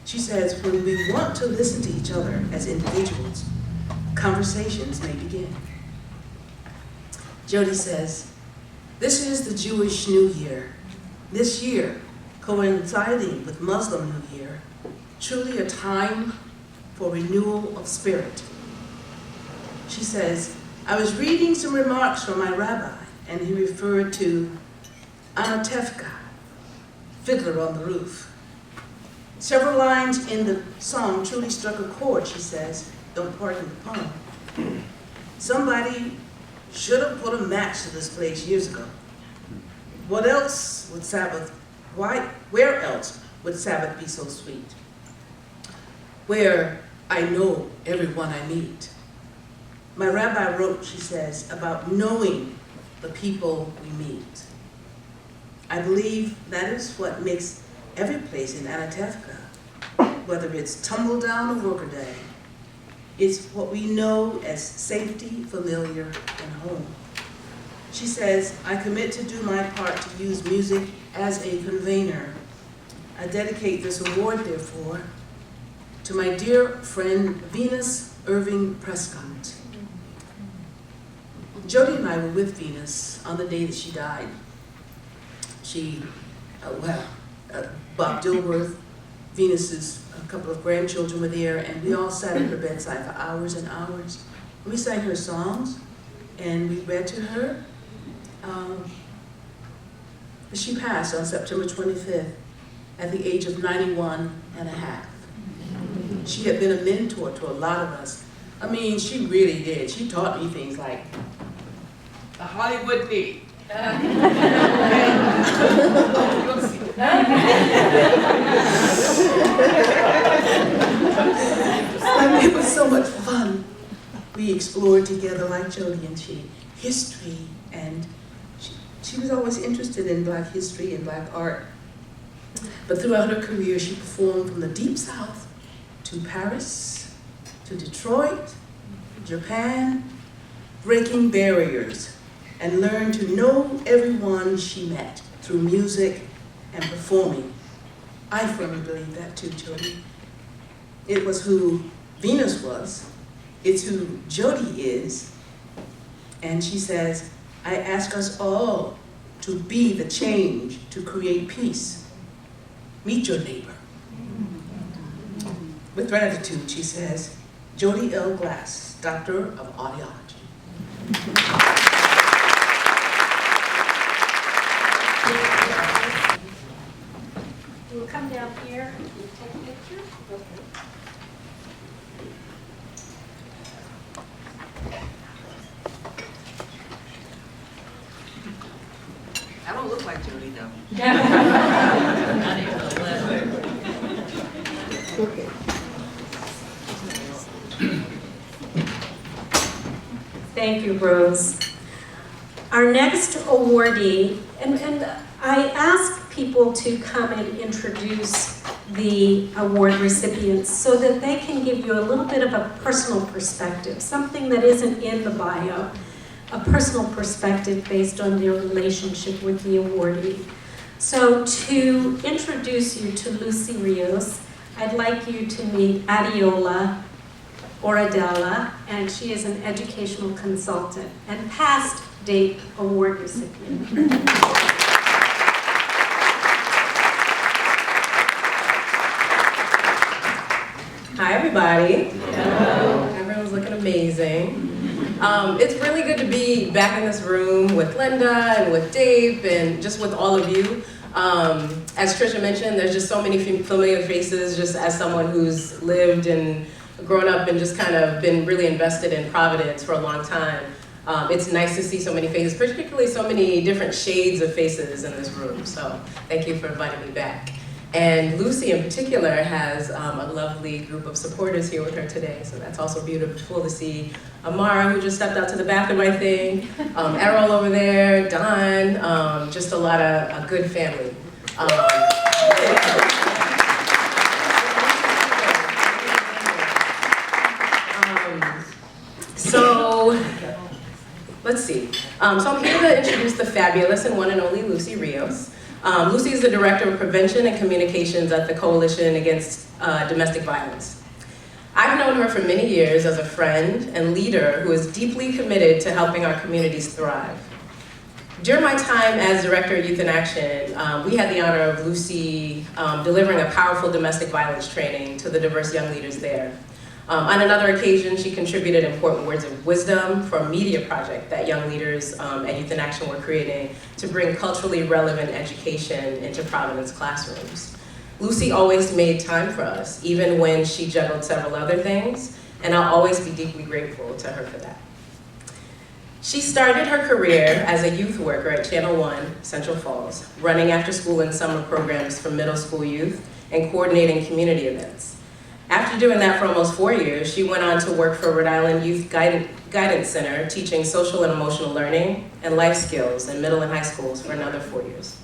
She says, when we want to listen to each other as individuals, conversations may begin. Jody says, this is the Jewish New Year. This year, coinciding with Muslim New Year, truly a time for renewal of spirit. She says, I was reading some remarks from my rabbi, and he referred to Anatevka, Fiddler on the Roof. Several lines in the song truly struck a chord, she says. Don't pardon the pun. Somebody should have put a match to this place years ago. What else would Sabbath, where else would Sabbath be so sweet? Where I know everyone I meet. My rabbi wrote, she says, about knowing the people we meet. I believe that is what makes every place in Anatevka, whether it's tumble down or workaday, it's what we know as safety, familiar, and home. She says, I commit to do my part to use music as a convener. I dedicate this award, therefore, to my dear friend Venus Irving Prescott. Jody and I were with Venus on the day that she died. Bob Dilworth, Venus's a couple of grandchildren were there, and we all sat at her bedside for hours and hours. We sang her songs, and we read to her. She passed on September 25th at the age of 91 and a half. She had been a mentor to a lot of us. I mean, she really did. She taught me things like the Hollywood need. It was so much fun. We explored together, like Jody and she, history, and she was always interested in Black history and Black art. But throughout her career, she performed from the Deep South to Paris, to Detroit, Japan, breaking barriers, and learned to know everyone she met through music and performing. I firmly believe that too, Jody. It was who Venus was, it's who Jody is, and she says, I ask us all to be the change to create peace. Meet your neighbor. With gratitude, she says, Jody L. Glass, Doctor of Audiology.
We'll come down here and take a picture. Okay.
I don't look like Jody, though.
Thank you, Rose. Our next awardee, and I ask people to come and introduce the award recipients so that they can give you a little bit of a personal perspective, something that isn't in the bio, a personal perspective based on their relationship with the awardee. So to introduce you to Lucy Rios, I'd like you to meet Adiola Oradella, and she is an educational consultant and past DAIP award recipient.
Hi, everybody. Hello. Everyone's looking amazing. It's really good to be back in this room with Linda and with DAIP and just with all of you. As Tricia mentioned, there's just so many familiar faces, just as someone who's lived and grown up and just kind of been really invested in Providence for a long time. It's nice to see so many faces, particularly so many different shades of faces in this room. So thank you for inviting me back. And Lucy in particular has a lovely group of supporters here with her today, so that's also beautiful to see. Amara, who just stepped out to the bathroom, I think. Errol over there, Don, just a lot of a good family. So, let's see. So I'm here to introduce the fabulous and one and only Lucy Rios. Lucy is the Director of Prevention and Communications at the Coalition Against Domestic Violence. I've known her for many years as a friend and leader who is deeply committed to helping our communities thrive. During my time as Director of Youth in Action, we had the honor of Lucy delivering a powerful domestic violence training to the diverse young leaders there. On another occasion, she contributed important words of wisdom for a media project that young leaders at Youth in Action were creating to bring culturally relevant education into Providence classrooms. Lucy always made time for us, even when she juggled several other things, and I'll always be deeply grateful to her for that. She started her career as a youth worker at Channel 1, Central Falls, running after school and summer programs for middle school youth and coordinating community events. After doing that for almost 4 years, she went on to work for Rhode Island Youth Guidance Center, teaching social and emotional learning and life skills in middle and high schools for another 4 years.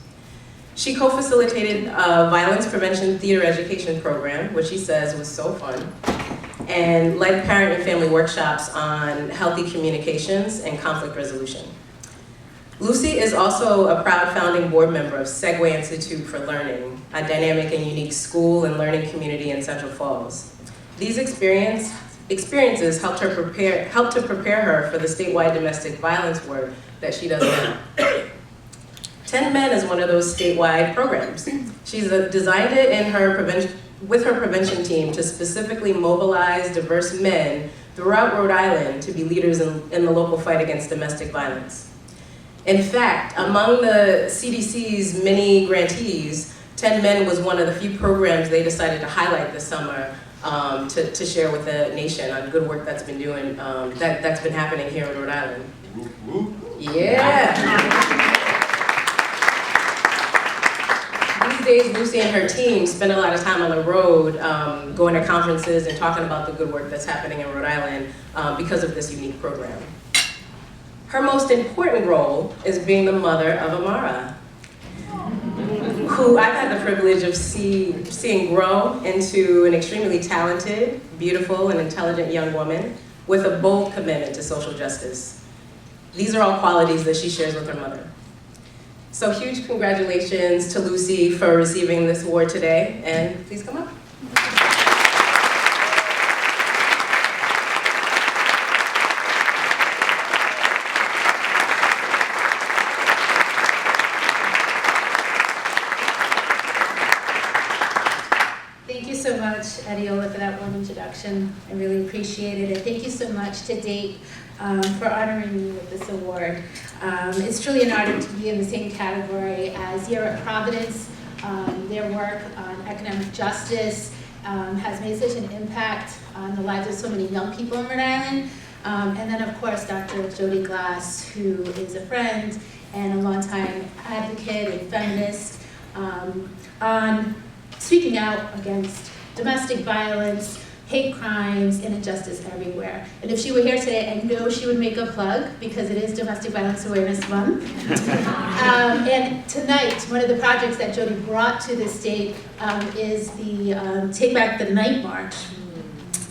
She co-facilitated a violence prevention theater education program, which she says was so fun, and led parent and family workshops on healthy communications and conflict resolution. Lucy is also a proud founding board member of Segway Institute for Learning, a dynamic and unique school and learning community in Central Falls. These experiences helped to prepare her for the statewide domestic violence work that she does now. 10 Men is one of those statewide programs. She's designed it with her prevention team to specifically mobilize diverse men throughout Rhode Island to be leaders in the local fight against domestic violence. In fact, among the CDC's many grantees, 10 Men was one of the few programs they decided to highlight this summer to share with the nation on good work that's been that's been happening here in Rhode Island. Yeah. These days, Lucy and her team spend a lot of time on the road, going to conferences and talking about the good work that's happening in Rhode Island because of this unique program. Her most important role is being the mother of Amara, who I've had the privilege of seeing grow into an extremely talented, beautiful, and intelligent young woman with a bold commitment to social justice. These are all qualities that she shares with her mother. So huge congratulations to Lucy for receiving this award today, and please come up.
Thank you so much, Adiola, for that warm introduction. I really appreciate it. And thank you so much to DAIP for honoring me with this award. It's truly an honor to be in the same category as here at Providence. Their work on economic justice has made such an impact on the lives of so many young people in Rhode Island. And then, of course, Dr. Jody Glass, who is a friend and a longtime advocate and feminist on speaking out against domestic violence, hate crimes, and injustice everywhere. And if she were here today, I know she would make a plug because it is Domestic Violence Awareness Month. And tonight, one of the projects that Jody brought to the state is the Take Back the Night March.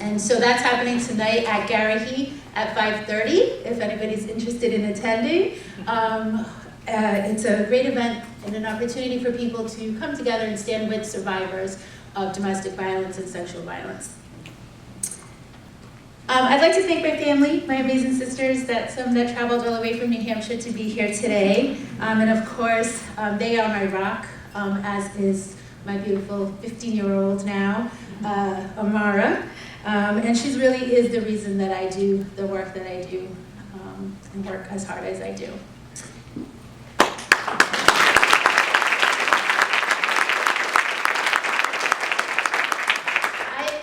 And so that's happening tonight at Garrahy at 5:30, if anybody's interested in attending. It's a great event and an opportunity for people to come together and stand with survivors of domestic violence and sexual violence. I'd like to thank my family, my amazing sisters, some that traveled all the way from New Hampshire to be here today. And of course, they are my rock, as is my beautiful 15-year-old now, Amara. And she really is the reason that I do the work that I do and work as hard as I do.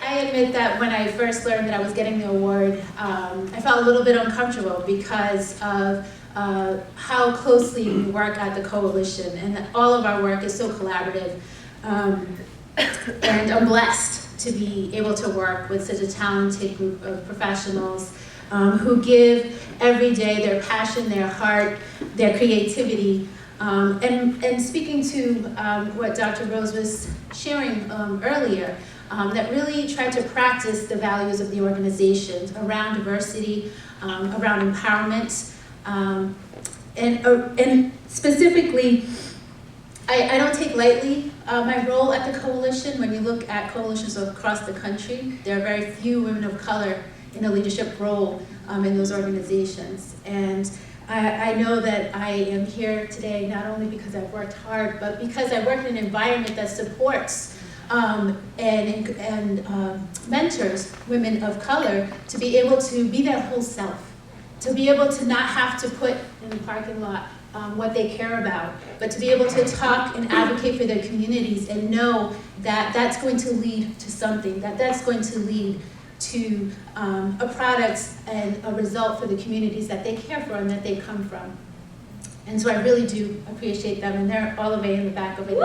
I admit that when I first learned that I was getting the award, I felt a little bit uncomfortable because of how closely we work at the coalition, and that all of our work is so collaborative. And I'm blessed to be able to work with such a talented group of professionals who give every day their passion, their heart, their creativity. And speaking to what Dr. Rose was sharing earlier, that really tried to practice the values of the organizations around diversity, around empowerment, and specifically, I don't take lightly my role at the coalition. When you look at coalitions across the country, there are very few women of color in a leadership role in those organizations. And I know that I am here today not only because I've worked hard, but because I work in an environment that supports and mentors women of color to be able to be their whole self, to be able to not have to put in the parking lot what they care about, but to be able to talk and advocate for their communities and know that that's going to lead to something, that that's going to lead to a product and a result for the communities that they care for and that they come from. And so I really do appreciate them, and they're all the way in the back over there.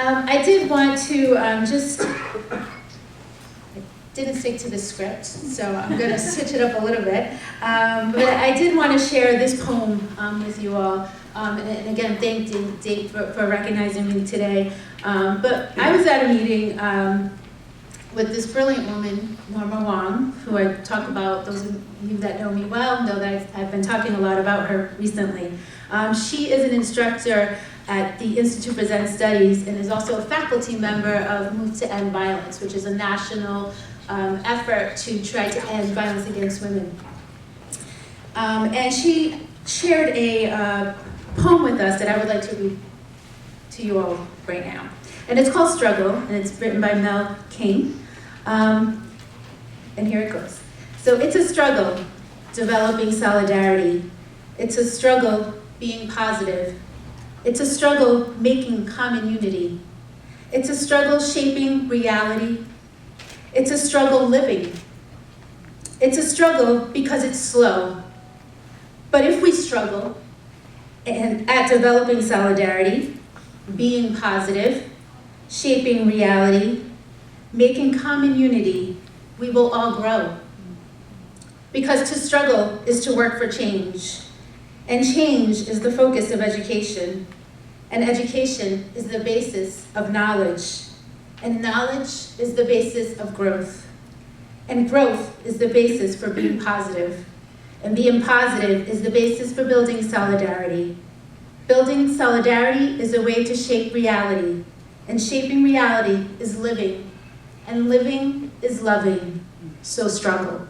I did want to I didn't stick to the script, so I'm going to switch it up a little bit. But I did want to share this poem with you all. And again, thank DAIP for recognizing me today. But I was at a meeting with this brilliant woman, Norma Wong, who I talk about. Those of you that know me well know that I've been talking a lot about her recently. She is an instructor at the Institute for Zen Studies and is also a faculty member of Move to End Violence, which is a national effort to try to end violence against women. And she shared a poem with us that I would like to read to you all right now. And it's called Struggle, and it's written by Mel King. And here it goes. So it's a struggle, developing solidarity. It's a struggle, being positive. It's a struggle, making common unity. It's a struggle, shaping reality. It's a struggle, living. It's a struggle because it's slow. But if we struggle and at developing solidarity, being positive, shaping reality, making common unity, we will all grow. Because to struggle is to work for change. And change is the focus of education. And education is the basis of knowledge. And knowledge is the basis of growth. And growth is the basis for being positive. And being positive is the basis for building solidarity. Building solidarity is a way to shape reality. And shaping reality is living. And living is loving. So struggle.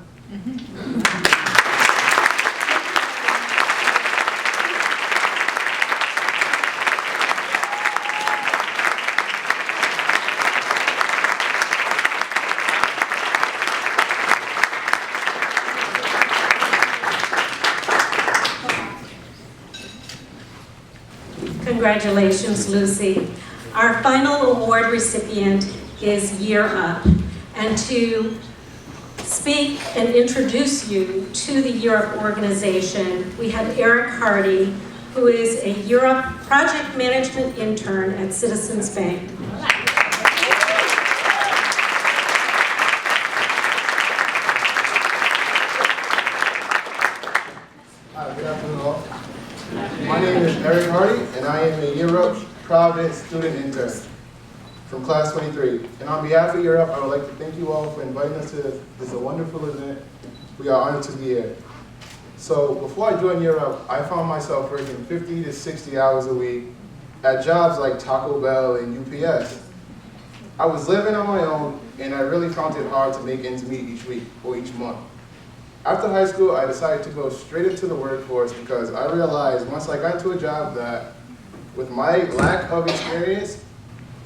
Congratulations, Lucy. Our final award recipient is Year Up. And to speak and introduce you to the Year Up organization, we have Eric Hardy, who is a Year Up project management intern at Citizens Bank.
Hi, good afternoon all. My name is Eric Hardy, and I am a Year Up Providence student intern from class 23. And on behalf of Year Up, I would like to thank you all for inviting us to this. It's a wonderful event. We are honored to be here. So before I joined Year Up, I found myself working 50 to 60 hours a week at jobs like Taco Bell and UPS. I was living on my own, and I really found it hard to make ends meet each week or each month. After high school, I decided to go straight into the workforce because I realized once I got into a job that with my lack of experience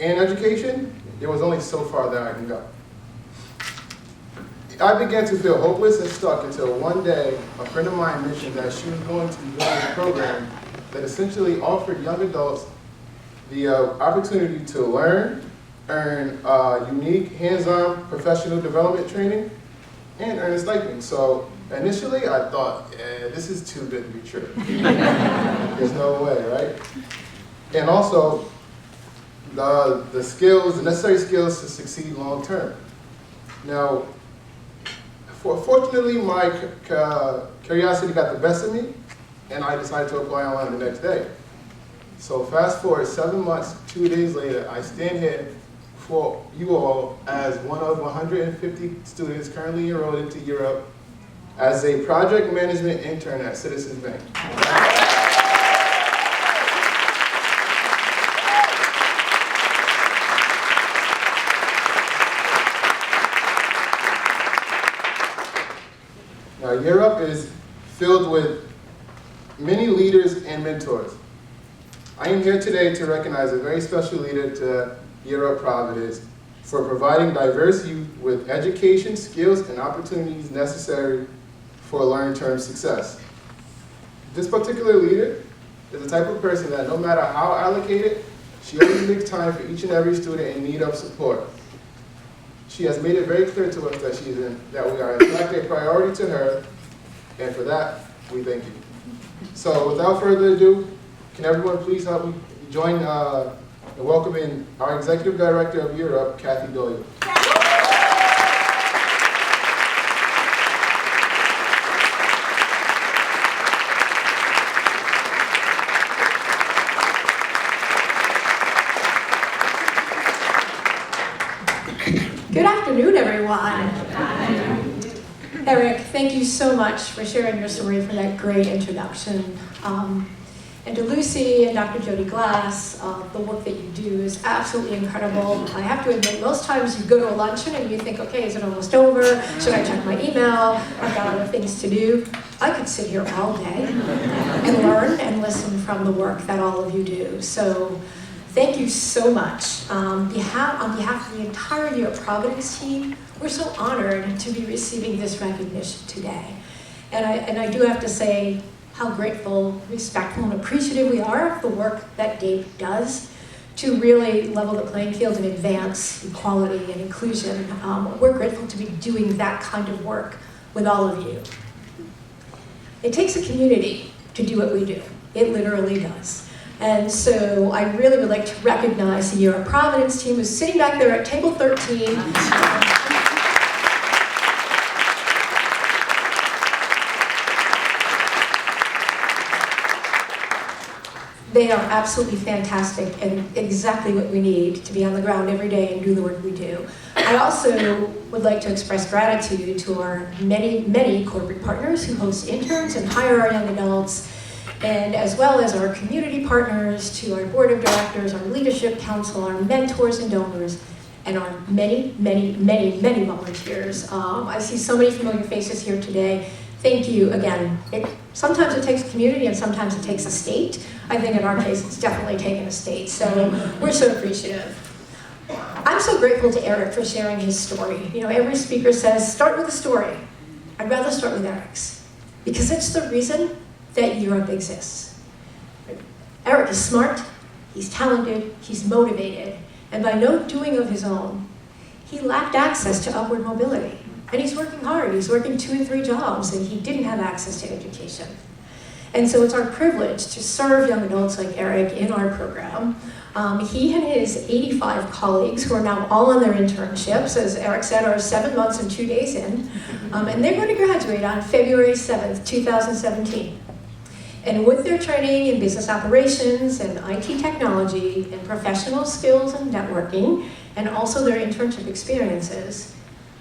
and education, there was only so far that I can go. I began to feel hopeless and stuck until one day a friend of mine mentioned that she was going to be joining a program that essentially offered young adults the opportunity to learn, earn unique hands-on professional development training, and earn a stipend. So initially I thought, this is too good to be true. There's no way, right? And also, the skills, the necessary skills to succeed long term. Now, fortunately, my curiosity got the best of me, and I decided to apply online the next day. So fast forward 7 months, 2 days later, I stand here for you all as one of 150 students currently enrolled into Year Up as a project management intern at Citizens Bank. Now, Europe is filled with many leaders and mentors. I am here today to recognize a very special leader to Europe Providence for providing diverse youth with education, skills, and opportunities necessary for long-term success. This particular leader is the type of person that no matter how allocated, she always makes time for each and every student in need of support. She has made it very clear to us that we are in fact a priority to her, and for that, we thank you. So without further ado, can everyone please help me join in welcoming our Executive Director of Europe, Kathy Doyle.
Good afternoon, everyone. Eric, thank you so much for sharing your story, for that great introduction. And to Lucy and Dr. Jody Glass, the work that you do is absolutely incredible. I have to admit, most times you go to a luncheon and you think, okay, is it almost over? Should I check my email? I've got other things to do. I could sit here all day and learn and listen from the work that all of you do. So thank you so much. On behalf of the entire Europe Providence team, we're so honored to be receiving this recognition today. And I do have to say how grateful, respectful, and appreciative we are of the work that DAIP does to really level the playing field and advance equality and inclusion. We're grateful to be doing that kind of work with all of you. It takes a community to do what we do. It literally does. And so I really would like to recognize the Europe Providence team who's sitting back there at table 13. They are absolutely fantastic and exactly what we need to be on the ground every day and do the work we do. I also would like to express gratitude to our many, many corporate partners who host interns and hire our young adults, and as well as our community partners, to our board of directors, our leadership council, our mentors and donors, and our many, many, many, many volunteers. I see so many familiar faces here today. Thank you again. Sometimes it takes a community and sometimes it takes a state. I think in our case it's definitely taken a state, so we're so appreciative. I'm so grateful to Eric for sharing his story. You know, every speaker says, start with a story. I'd rather start with Eric's, because it's the reason that Europe exists. Eric is smart, he's talented, he's motivated, and by no doing of his own, he lacked access to upward mobility. And he's working hard, he's working 2 and 3 jobs, and he didn't have access to education. And so it's our privilege to serve young adults like Eric in our program. He and his 85 colleagues, who are now all on their internships, as Eric said, are 7 months and 2 days in, and they're going to graduate on February 7th, 2017. And with their training in business operations and IT technology and professional skills and networking, and also their internship experiences,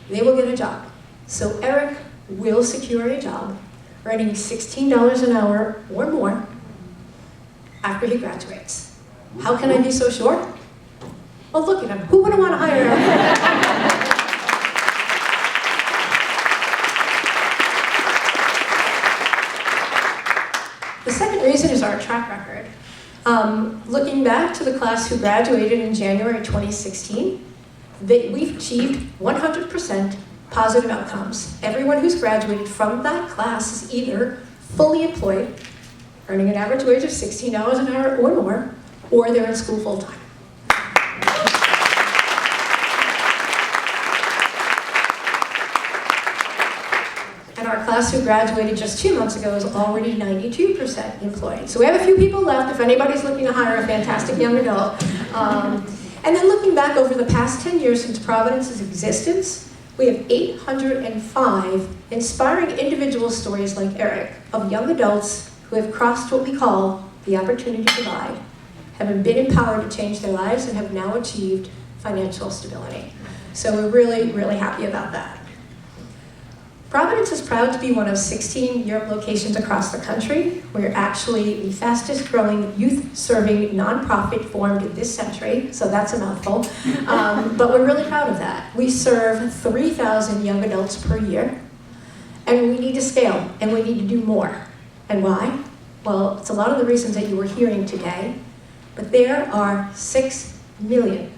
they will get a job. So Eric will secure a job, earning $16 an hour or more after he graduates. How can I be so sure? Well, look at him. Who wouldn't want to hire Eric? The second reason is our track record. Looking back to the class who graduated in January 2016, we've achieved 100% positive outcomes. Everyone who's graduated from that class is either fully employed, earning an average wage of $16 an hour or more, or they're in school full-time. And our class who graduated just 2 months ago is already 92% employed. So we have a few people left if anybody's looking to hire a fantastic young adult. And then looking back over the past 10 years since Providence's existence, we have 805 inspiring individual stories like Eric of young adults who have crossed what we call the opportunity divide, have been empowered to change their lives, and have now achieved financial stability. So we're really, really happy about that. Providence is proud to be one of 16 Europe locations across the country. We're actually the fastest growing youth-serving nonprofit formed this century, so that's a mouthful. But we're really proud of that. We serve 3,000 young adults per year, And we need to scale, and we need to do more. And why? Well, it's a lot of the reasons that you were hearing today, but there are 6 million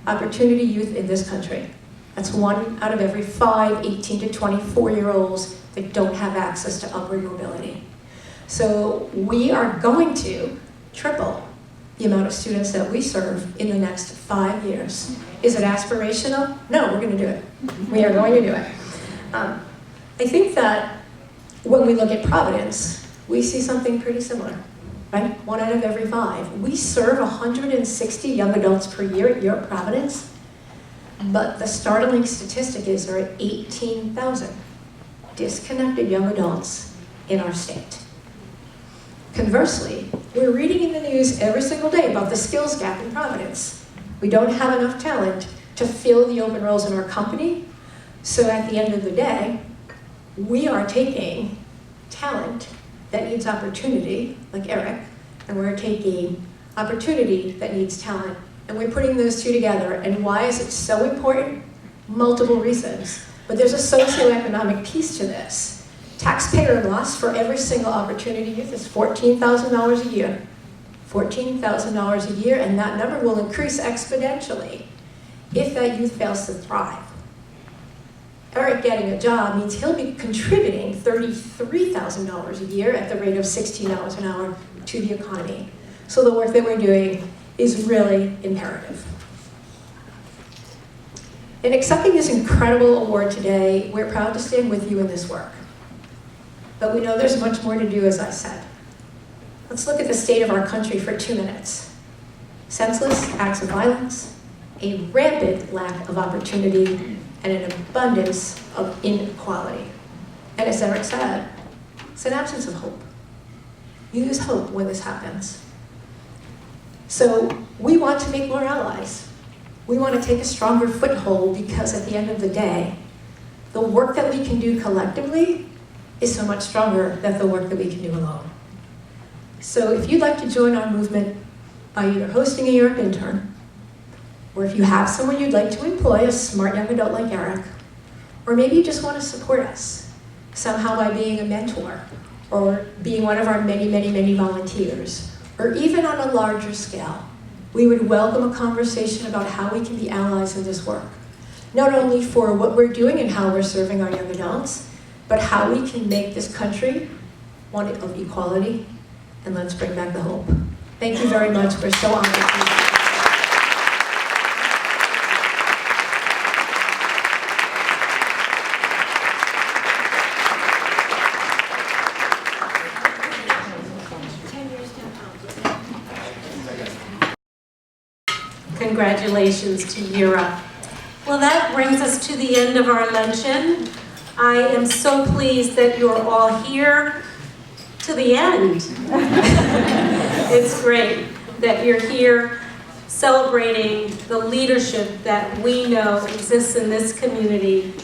opportunity youth in this country. That's 1 out of every 5 18 to 24-year-olds that don't have access to upward mobility. So we are going to triple the amount of students that we serve in the next 5 years. Is it aspirational? No, we're going to do it. We are going to do it. I think that when we look at Providence, we see something pretty similar, right? 1 out of every 5. We serve 160 young adults per year at York Providence, but the startling statistic is there are 18,000 disconnected young adults in our state. Conversely, we're reading in the news every single day about the skills gap in Providence. We don't have enough talent to fill the open roles in our company, so at the end of the day, we are taking talent that needs opportunity, like Eric, and we're taking opportunity that needs talent, and we're putting those two together. And why is it so important? Multiple reasons, but there's a socioeconomic piece to this. Taxpayer loss for every single opportunity youth is $14,000 a year. $14,000 a year, and that number will increase exponentially if that youth fails to thrive. Eric getting a job means he'll be contributing $33,000 a year at the rate of $16 an hour to the economy. So the work that we're doing is really imperative. In accepting this incredible award today, we're proud to stand with you in this work. But we know there's much more to do, as I said. Let's look at the state of our country for 2 minutes. Senseless acts of violence, a rampant lack of opportunity, and an abundance of inequality. And as Eric said, it's an absence of hope. You lose hope when this happens. So we want to make more allies. We want to take a stronger foothold because at the end of the day, the work that we can do collectively is so much stronger than the work that we can do alone. So if you'd like to join our movement by either hosting a Europe intern, or if you have someone you'd like to employ, a smart young adult like Eric, or maybe you just want to support us somehow by being a mentor, or being one of our many, many, many volunteers, or even on a larger scale, we would welcome a conversation about how we can be allies in this work. Not only for what we're doing and how we're serving our young adults, but how we can make this country one of equality, and let's bring back the hope. Thank you very much. We're so honored to be here.
Congratulations to Europe. Well, that brings us to the end of our luncheon. I am so pleased that you're all here to the end. It's great that you're here celebrating the leadership that we know exists in this community,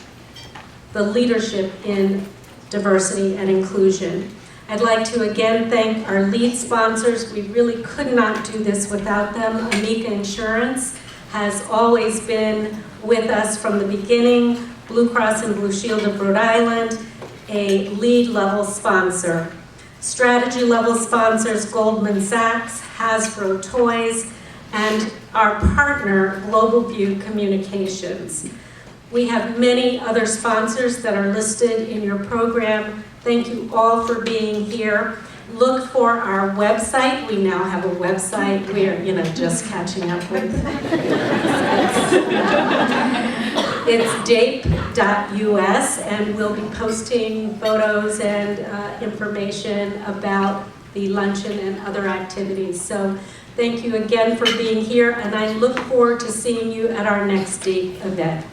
the leadership in diversity and inclusion. I'd like to again thank our lead sponsors. We really could not do this without them. Amica Insurance has always been with us from the beginning. Blue Cross and Blue Shield of Rhode Island, a lead level sponsor. Strategy level sponsors, Goldman Sachs, Hasbro Toys, and our partner, Global View Communications. We have many other sponsors that are listed in your program. Thank you all for being here. Look for our website. We now have a website. We're, just catching up with. It's DAIP.us, and we'll be posting photos and information about the luncheon and other activities. So thank you again for being here, and I look forward to seeing you at our next DAIP event.